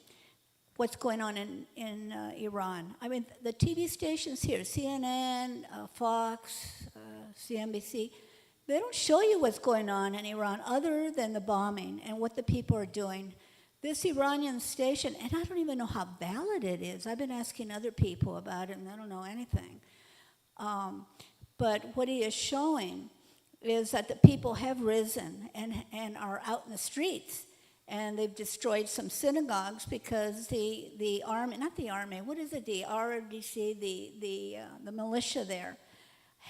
Speaker 1: what's going on in Iran. I mean, the TV stations here, CNN, Fox, CNBC, they don't show you what's going on in Iran other than the bombing and what the people are doing. This Iranian station, and I don't even know how valid it is. I've been asking other people about it, and I don't know anything. But what he is showing is that the people have risen and are out in the streets. And they've destroyed some synagogues because the army, not the army, what is it, the RDC, the militia there.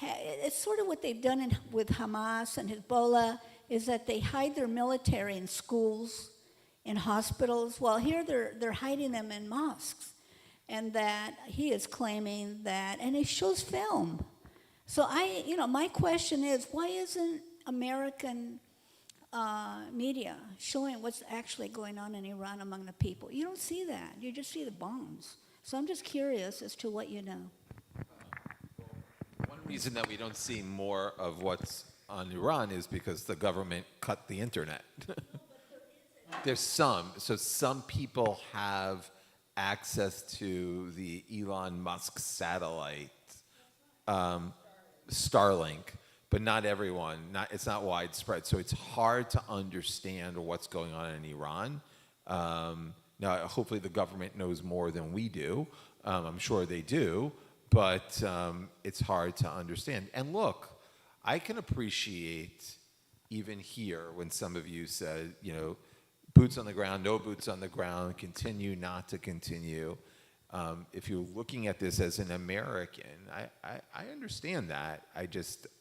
Speaker 1: It's sort of what they've done with Hamas and Hezbollah, is that they hide their military in schools, in hospitals. Well, here they're hiding them in mosques. And that he is claiming that, and he shows film. So my question is, why isn't American media showing what's actually going on in Iran among the people? You don't see that. You just see the bombs. So I'm just curious as to what you know.
Speaker 4: One reason that we don't see more of what's on Iran is because the government cut the internet. There's some people have access to the Elon Musk satellite, Starlink, but not everyone. It's not widespread, so it's hard to understand what's going on in Iran. Now, hopefully, the government knows more than we do. I'm sure they do, but it's hard to understand. And look, I can appreciate even here when some of you said, boots on the ground, no boots on the ground, continue, not to continue. If you're looking at this as an American, I understand that.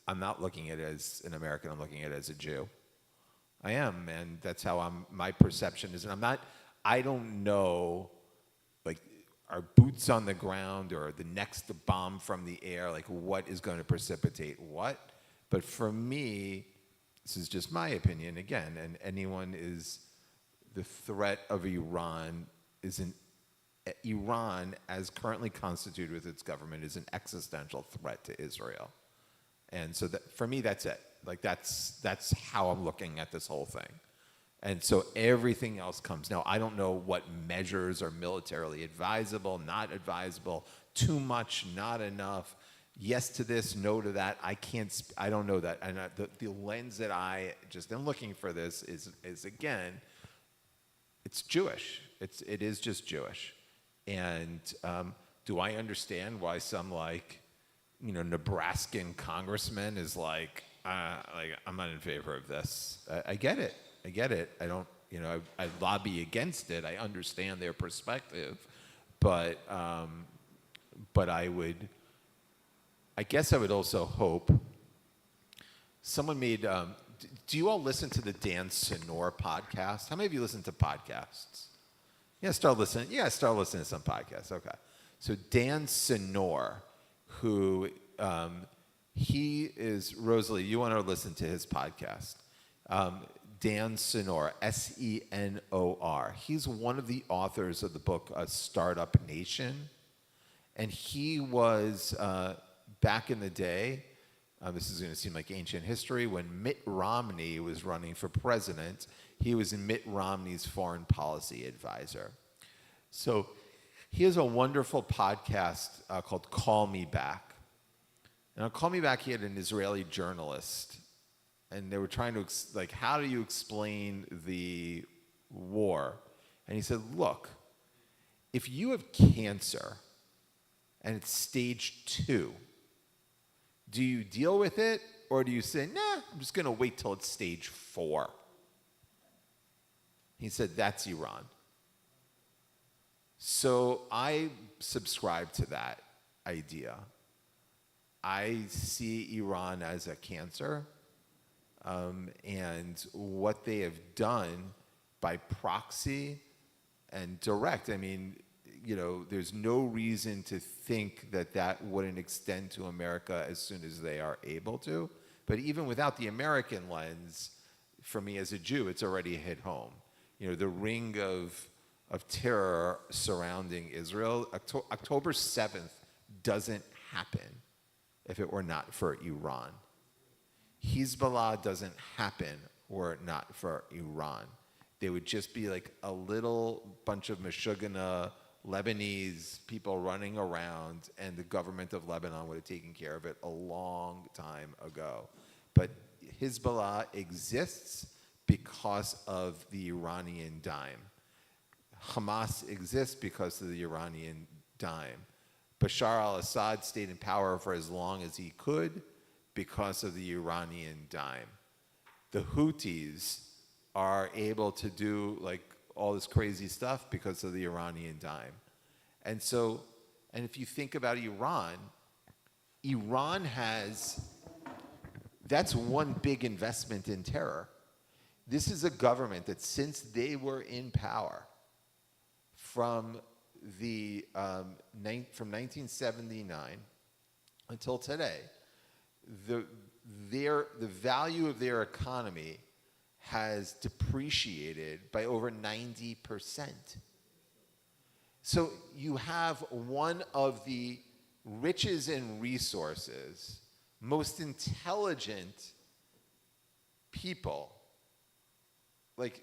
Speaker 4: I'm not looking at it as an American, I'm looking at it as a Jew. I am, and that's how my perception is. And I don't know, like, are boots on the ground or the next bomb from the air, like what is going to precipitate what? But for me, this is just my opinion again, and the threat of Iran Iran, as currently constituted with its government, is an existential threat to Israel. And so for me, that's it. Like that's how I'm looking at this whole thing. And so everything else comes. Now, I don't know what measures are militarily advisable, not advisable, too much, not enough, yes to this, no to that. I don't know that. And the lens that I just am looking for this is again, it's Jewish. It is just Jewish. And do I understand why some Nebraskan congressman is like I'm not in favor of this? I get it. I don't, I lobby against it. I understand their perspective, but I guess I would also hope someone made. Do you all listen to the Dan Senor podcast? How many of you listen to podcasts? Yeah, start listening to some podcasts. Okay. So Dan Senor, who he is, Rosalie, you want to listen to his podcast. Dan Senor, Senor. He's one of the authors of the book Startup Nation. And he was, back in the day, this is going to seem like ancient history, when Mitt Romney was running for president, he was Mitt Romney's foreign policy advisor. So he has a wonderful podcast called Call Me Back. And on Call Me Back, he had an Israeli journalist. And they were trying to, how do you explain the war? And he said, look, if you have cancer and it's stage 2, do you deal with it, or do you say, nah, I'm just going to wait till it's stage 4? He said, that's Iran. So I subscribe to that idea. I see Iran as a cancer, and what they have done by proxy and direct, there's no reason to think that wouldn't extend to America as soon as they are able to. But even without the American lens, for me as a Jew, it's already hit home. The ring of terror surrounding Israel, October 7th doesn't happen if it were not for Iran. Hezbollah doesn't happen were it not for Iran. They would just be like a little bunch of Meshuggah Lebanese people running around, and the government of Lebanon would have taken care of it a long time ago. But Hezbollah exists because of the Iranian dime. Hamas exists because of the Iranian dime. Bashar al-Assad stayed in power for as long as he could because of the Iranian dime. The Houthis are able to do like all this crazy stuff because of the Iranian dime. And so, and if you think about Iran, Iran has, that's one big investment in terror. This is a government that since they were in power from 1979 until today, the value of their economy has depreciated by over 90%. So you have one of the riches and resources, most intelligent people, like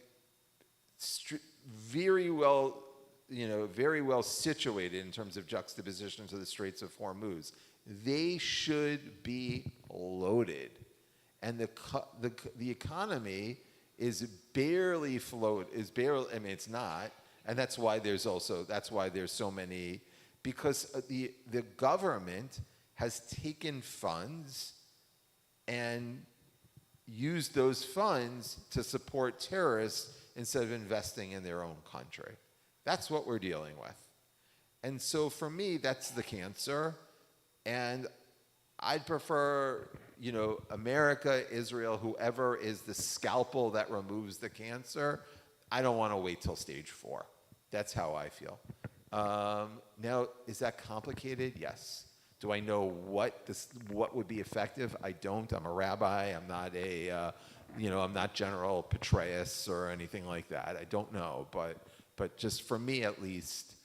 Speaker 4: very well situated in terms of juxtaposition to the Straits of Hormuz. They should be loaded, and the economy is barely I mean, it's not, and that's why there's so many, because the government has taken funds and used those funds to support terrorists instead of investing in their own country. That's what we're dealing with. And so for me, that's the cancer. And I'd prefer, America, Israel, whoever is the scalpel that removes the cancer. I don't want to wait till stage 4. That's how I feel. Now, is that complicated? Yes. Do I know what would be effective? I don't. I'm a rabbi. I'm not I'm not General Petraeus or anything like that. I don't know, but just for me at least,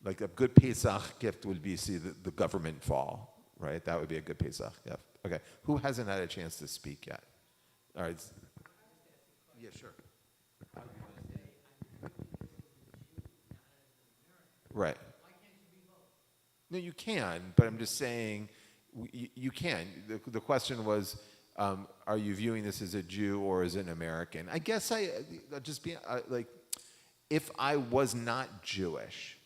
Speaker 4: like a good Pesach gift would be see the government fall, right? That would be a good Pesach gift. Okay, who hasn't had a chance to speak yet? All right. Yeah, sure. Right. No, you can, but I'm just saying you can. The question was, are you viewing this as a Jew or as an American? I guess I'll just be like, if I was not Jewish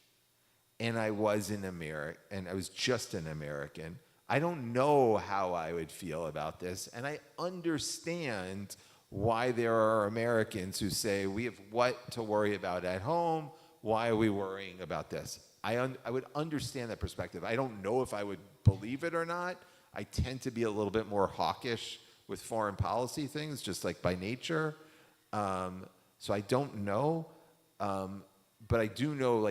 Speaker 4: and I was an American and I was just an American, I don't know how I would feel about this, and I understand why there are Americans who say we have what to worry about at home. Why are we worrying about this? I would understand that perspective. I don't know if I would believe it or not. I tend to be a little bit more hawkish with foreign policy things, just like by nature. So I don't know, but I do know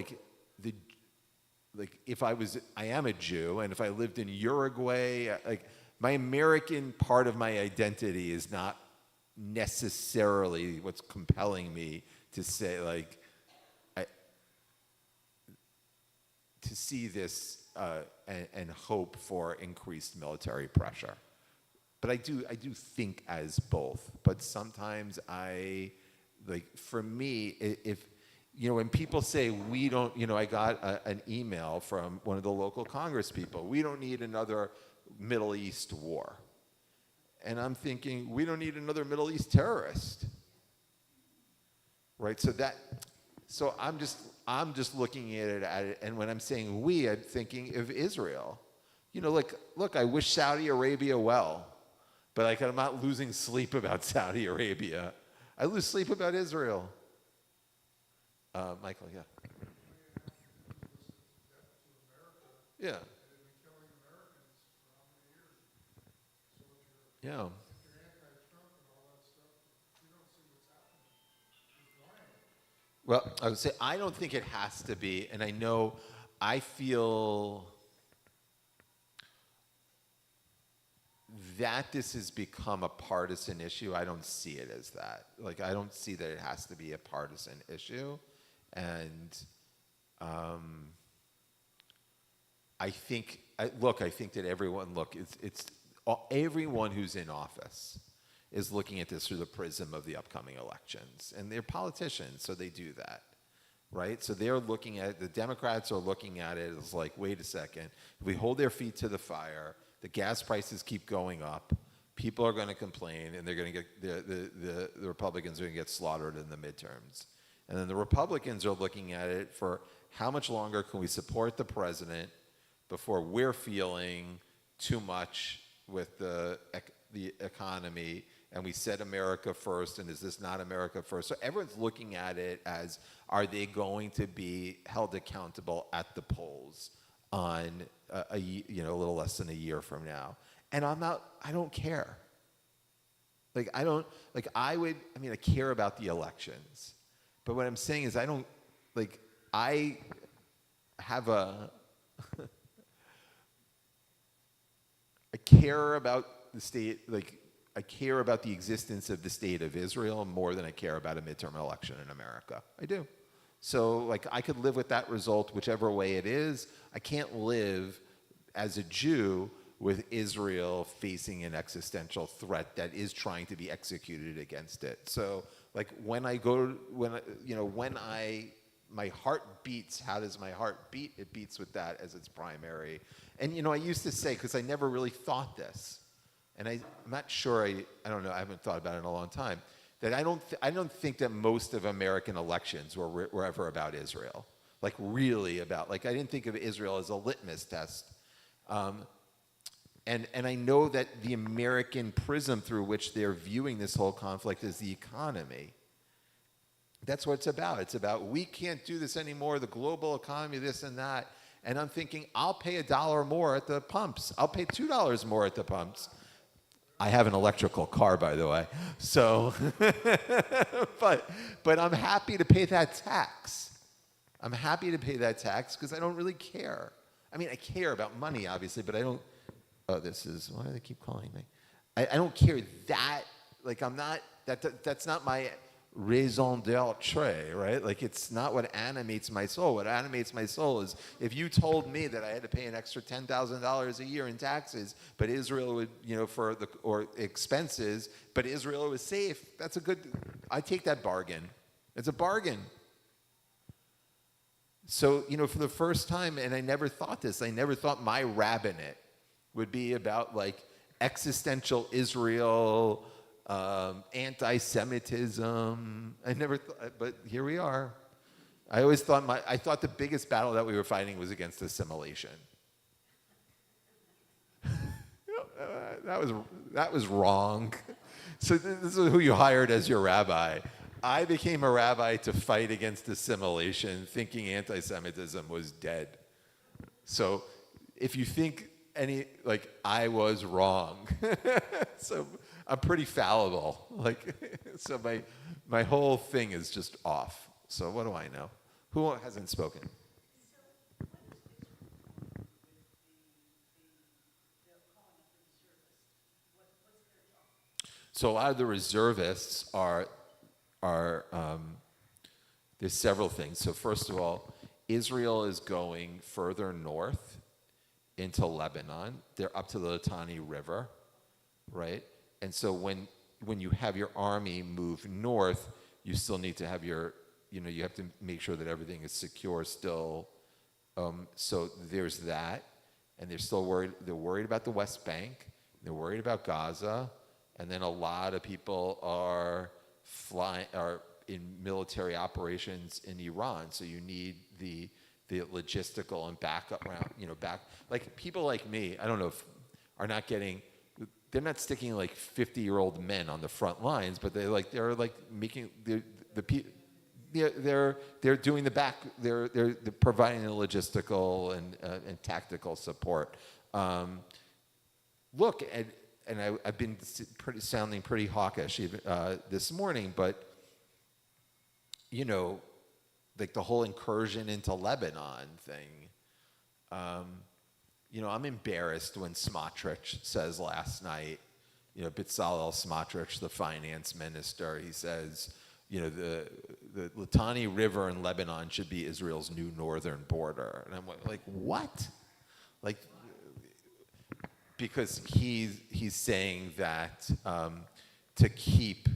Speaker 4: if I am a Jew, and if I lived in Uruguay, my American part of my identity is not necessarily what's compelling me to say to see this and hope for increased military pressure. But I do think as both. But sometimes for me, if when people say we don't, I got an email from one of the local Congress people, we don't need another Middle East war. And I'm thinking, we don't need another Middle East terrorist. Right? So I'm just looking at it, and when I'm saying we, I'm thinking of Israel. Look, I wish Saudi Arabia well, but I'm not losing sleep about Saudi Arabia. I lose sleep about Israel. Michael, yeah. Yeah. Yeah. Well, I would say I don't think it has to be, and I feel that this has become a partisan issue. I don't see it as that. I don't see that it has to be a partisan issue, and I think that everyone, everyone who's in office is looking at this through the prism of the upcoming elections. And they're politicians, so they do that, right? So they're looking at, the Democrats are looking at it as like, wait a second, if we hold their feet to the fire, the gas prices keep going up, people are going to complain, and they're going to get, the Republicans are going to get slaughtered in the midterms. And then the Republicans are looking at it for how much longer can we support the president before we're feeling too much with the economy, and we set America first, and is this not America first? So everyone's looking at it as, are they going to be held accountable at the polls on a little less than a year from now? And I don't care. I care about the elections. But what I'm saying is I have I care about the state, I care about the existence of the state of Israel more than I care about a midterm election in America. I do. So I could live with that result whichever way it is. I can't live as a Jew with Israel facing an existential threat that is trying to be executed against it. So my heart beats, how does my heart beat? It beats with that as its primary. And I used to say, because I never really thought this, and I'm not sure, I don't know, I haven't thought about it in a long time, that I don't think that most of American elections were ever about Israel. Really about, I didn't think of Israel as a litmus test. And I know that the American prism through which they're viewing this whole conflict is the economy. That's what it's about. It's about, we can't do this anymore, the global economy, this and that. And I'm thinking, I'll pay $1 more at the pumps. I'll pay $2 more at the pumps. I have an electrical car, by the way. So, but I'm happy to pay that tax. I'm happy to pay that tax because I don't really care. I mean, I care about money, obviously, but I don't. Oh, why do they keep calling me? I don't care that, I'm not, that's not my raison d'etre, right? It's not what animates my soul. What animates my soul is if you told me that I had to pay an extra $10,000 a year in taxes, but Israel would, or expenses, but Israel was safe, I take that bargain. It's a bargain. So, for the first time, and I never thought this, I never thought my rabbinate would be about existential Israel, anti-Semitism. I never thought, but here we are. I thought the biggest battle that we were fighting was against assimilation. That was wrong. So this is who you hired as your rabbi. I became a rabbi to fight against assimilation, thinking anti-Semitism was dead. So if you think I was wrong. So I'm pretty fallible. So my whole thing is just off. So what do I know? Who hasn't spoken? So a lot of the reservists are there's several things. So first of all, Israel is going further north into Lebanon. They're up to the Litani River, right? And so when you have your army move north, you still need to have you have to make sure that everything is secure still. So there's that. And they're worried about the West Bank. They're worried about Gaza. And then a lot of people are in military operations in Iran. So you need the logistical and backup round, people like me, I don't know if they're not sticking 50-year-old men on the front lines, but they're making they're doing the back, they're providing the logistical and tactical support. Look, and I've been sounding pretty hawkish even, this morning, but the whole incursion into Lebanon thing. I'm embarrassed when Smotrich says last night, Bezalel Smotrich, the finance minister, he says, the Litani River in Lebanon should be Israel's new northern border. And I'm like, what? Because he's saying that to keep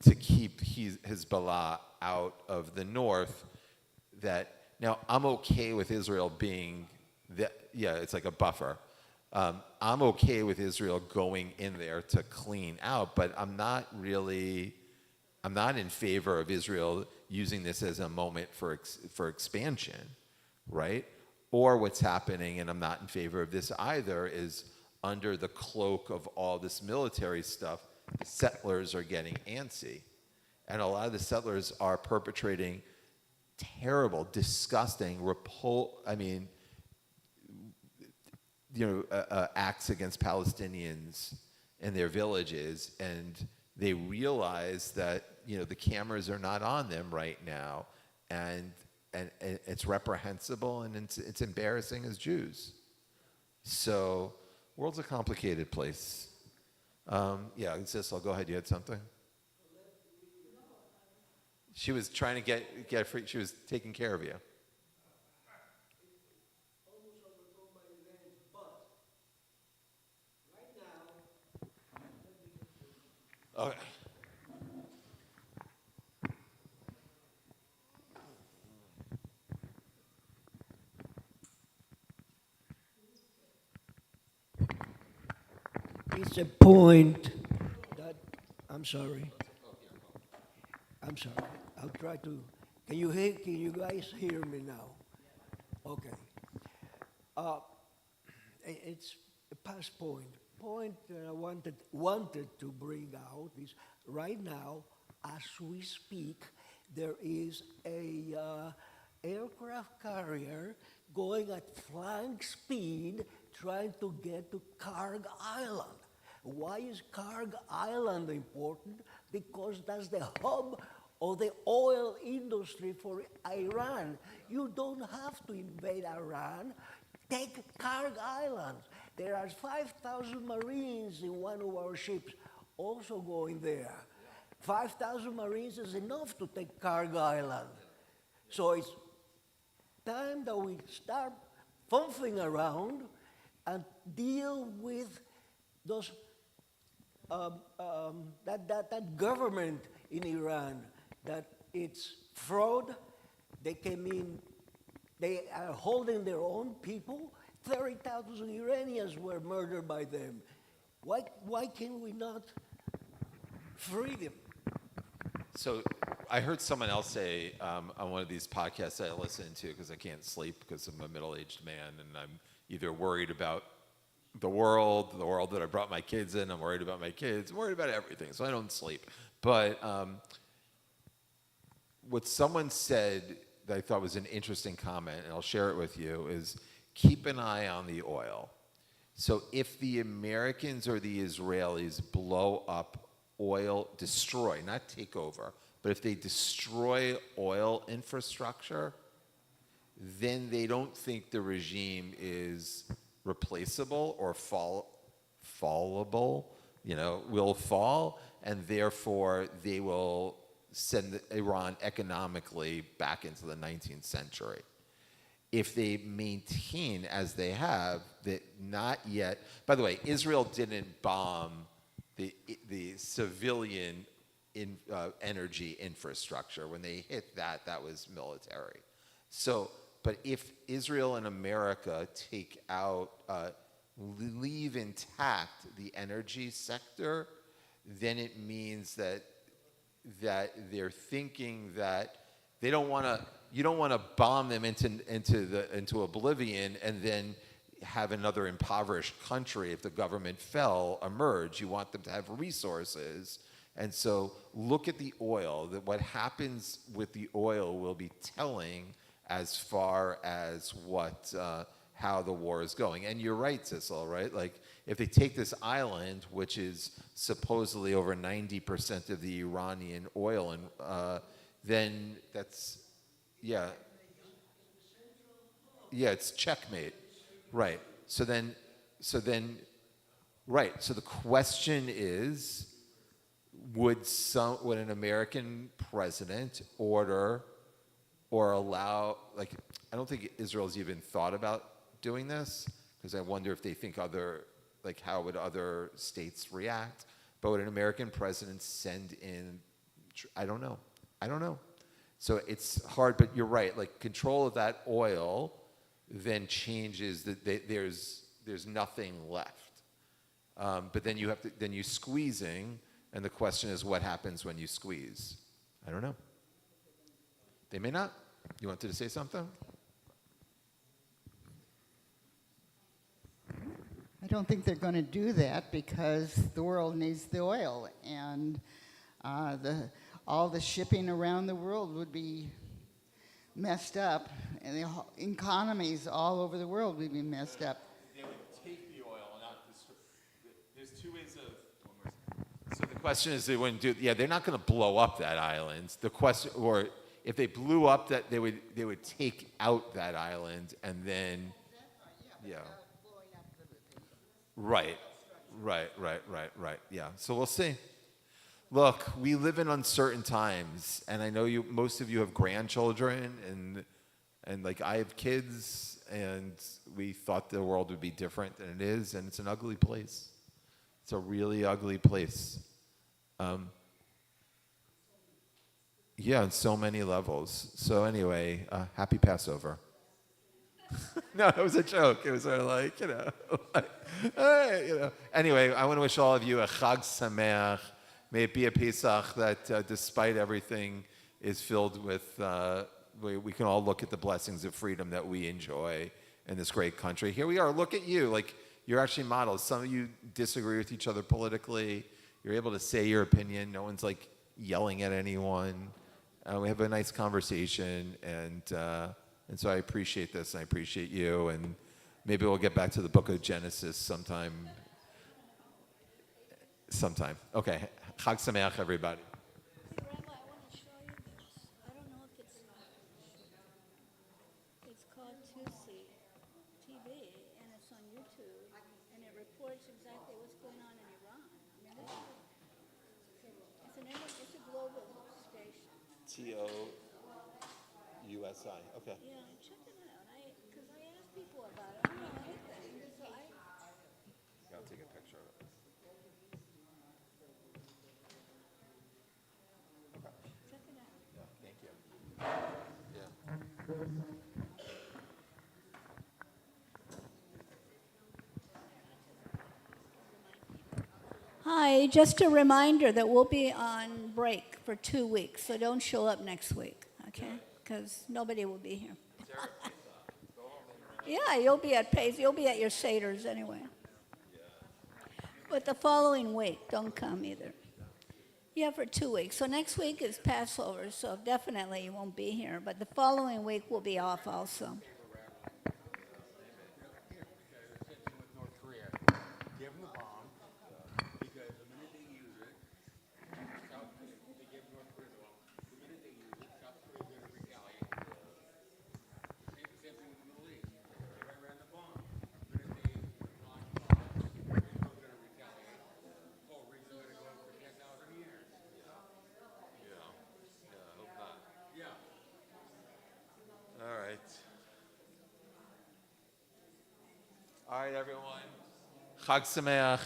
Speaker 4: Hezbollah out of the north. That now I'm okay with Israel being it's like a buffer. I'm okay with Israel going in there to clean out, but I'm not in favor of Israel using this as a moment for expansion, right? Or what's happening, and I'm not in favor of this either, is under the cloak of all this military stuff, the settlers are getting antsy. And a lot of the settlers are perpetrating terrible, disgusting, acts against Palestinians in their villages, and they realize that the cameras are not on them right now, and it's reprehensible and it's embarrassing as Jews. So, world's a complicated place. Sissel, go ahead. You had something. She was trying to get free. She was taking care of you.
Speaker 5: Almost overcome my revenge, but right now,
Speaker 4: Okay.
Speaker 5: it's a point that I'm sorry. I'll try to. Can you guys hear me now? Okay. It's a past point. Point that I wanted to bring out is right now, as we speak, there is a aircraft carrier going at flying speed trying to get to Karg Island. Why is Karg Island important? Because that's the hub of the oil industry for Iran. You don't have to invade Iran. Take Karg Island. There are 5,000 Marines in one of our ships also going there. 5,000 Marines is enough to take Karg Island. So it's time that we start fumphing around and deal with those that government in Iran, that it's fraud. They came in, they are holding their own people. 30,000 Iranians were murdered by them. Why can we not free them?
Speaker 4: So I heard someone else say on one of these podcasts that I listen to, because I can't sleep because I'm a middle-aged man, and I'm either worried about the world that I brought my kids in, I'm worried about my kids, I'm worried about everything, so I don't sleep. But what someone said that I thought was an interesting comment, and I'll share it with you, is keep an eye on the oil. So if the Americans or the Israelis blow up oil, destroy, not take over, but if they destroy oil infrastructure, then they don't think the regime is replaceable or fallable, will fall, and therefore they will send Iran economically back into the 19th century. If they maintain, as they have, that not yet, by the way, Israel didn't bomb the civilian energy infrastructure. When they hit that was military. So, but if Israel and America take out, leave intact the energy sector, then it means that they're thinking that they don't want to. You don't want to bomb them into oblivion and then have another impoverished country, if the government fell, emerge. You want them to have resources. And so look at the oil. That what happens with the oil will be telling as far as how the war is going. And you're right, Sissel, right? Like, if they take this island, which is supposedly over 90% of the Iranian oil, and then that's, yeah, it's checkmate. Right. So then, right. So the question is, would an American president order or allow, I don't think Israel's even thought about doing this, because I wonder if they think how would other states react. but would an American president send in? I don't know. I don't know. So it's hard, but you're right. Like control of that oil then changes that there's nothing left. But then you squeezing, and the question is what happens when you squeeze? I don't know. They may not. You wanted to say something?
Speaker 3: I don't think they're going to do that because the world needs the oil, and all the shipping around the world would be messed up, and the economies all over the world would be messed up.
Speaker 4: They would take the oil, not destroy. There's two ways of. So the question is, they wouldn't do. Yeah, they're not going to blow up that island. The question, or if they blew up that, they would take out that island, and then, yeah. Right. Yeah. So we'll see. Look, we live in uncertain times, and I know most of you have grandchildren, and like I have kids, and we thought the world would be different than it is, and it's an ugly place. It's a really ugly place. Yeah, on so many levels. So anyway, happy Passover. No, it was a joke. It was sort of like, Anyway, I want to wish all of you a Chag Sameach. May it be a Pesach that, despite everything, is filled with, we can all look at the blessings of freedom that we enjoy in this great country. Here we are. Look at you. Like, you're actually models. Some of you disagree with each other politically. You're able to say your opinion. No one's, like, yelling at anyone. We have a nice conversation, and so I appreciate this, and I appreciate you, and maybe we'll get back to the book of Genesis sometime. Okay. Chag Sameach, everybody.
Speaker 1: Rabbi, I want to show you this. I don't know if it's called Tusi TV, and it's on YouTube, and it reports exactly what's going on in Iran. I mean, it's a global station.
Speaker 4: TOUSI. Okay.
Speaker 1: Yeah, check it out. Because I asked people about it. I don't know anything, so
Speaker 4: I'll take a picture of it.
Speaker 1: check it out.
Speaker 4: Yeah, thank you. Yeah.
Speaker 1: Hi, just a reminder that we'll be on break for 2 weeks, so don't show up next week, okay? Because nobody will be here. Yeah, you'll be at your Seder's anyway. But the following week, don't come either. Yeah, for 2 weeks. So next week is Passover, so definitely you won't be here. But the following week will be off also.
Speaker 6: North Korea. Give them the bomb, because the minute they use it, they give North Korea the bomb. The minute they use it, South Korea is going to retaliate. Same thing with the Middle East. They ran the bomb. The minute they launch bombs, Israel's going to retaliate. Oh, region's going to go on for 10,000 years.
Speaker 4: I hope not.
Speaker 6: Yeah.
Speaker 4: All right. All right, everyone. Chag Sameach.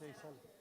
Speaker 8: say something.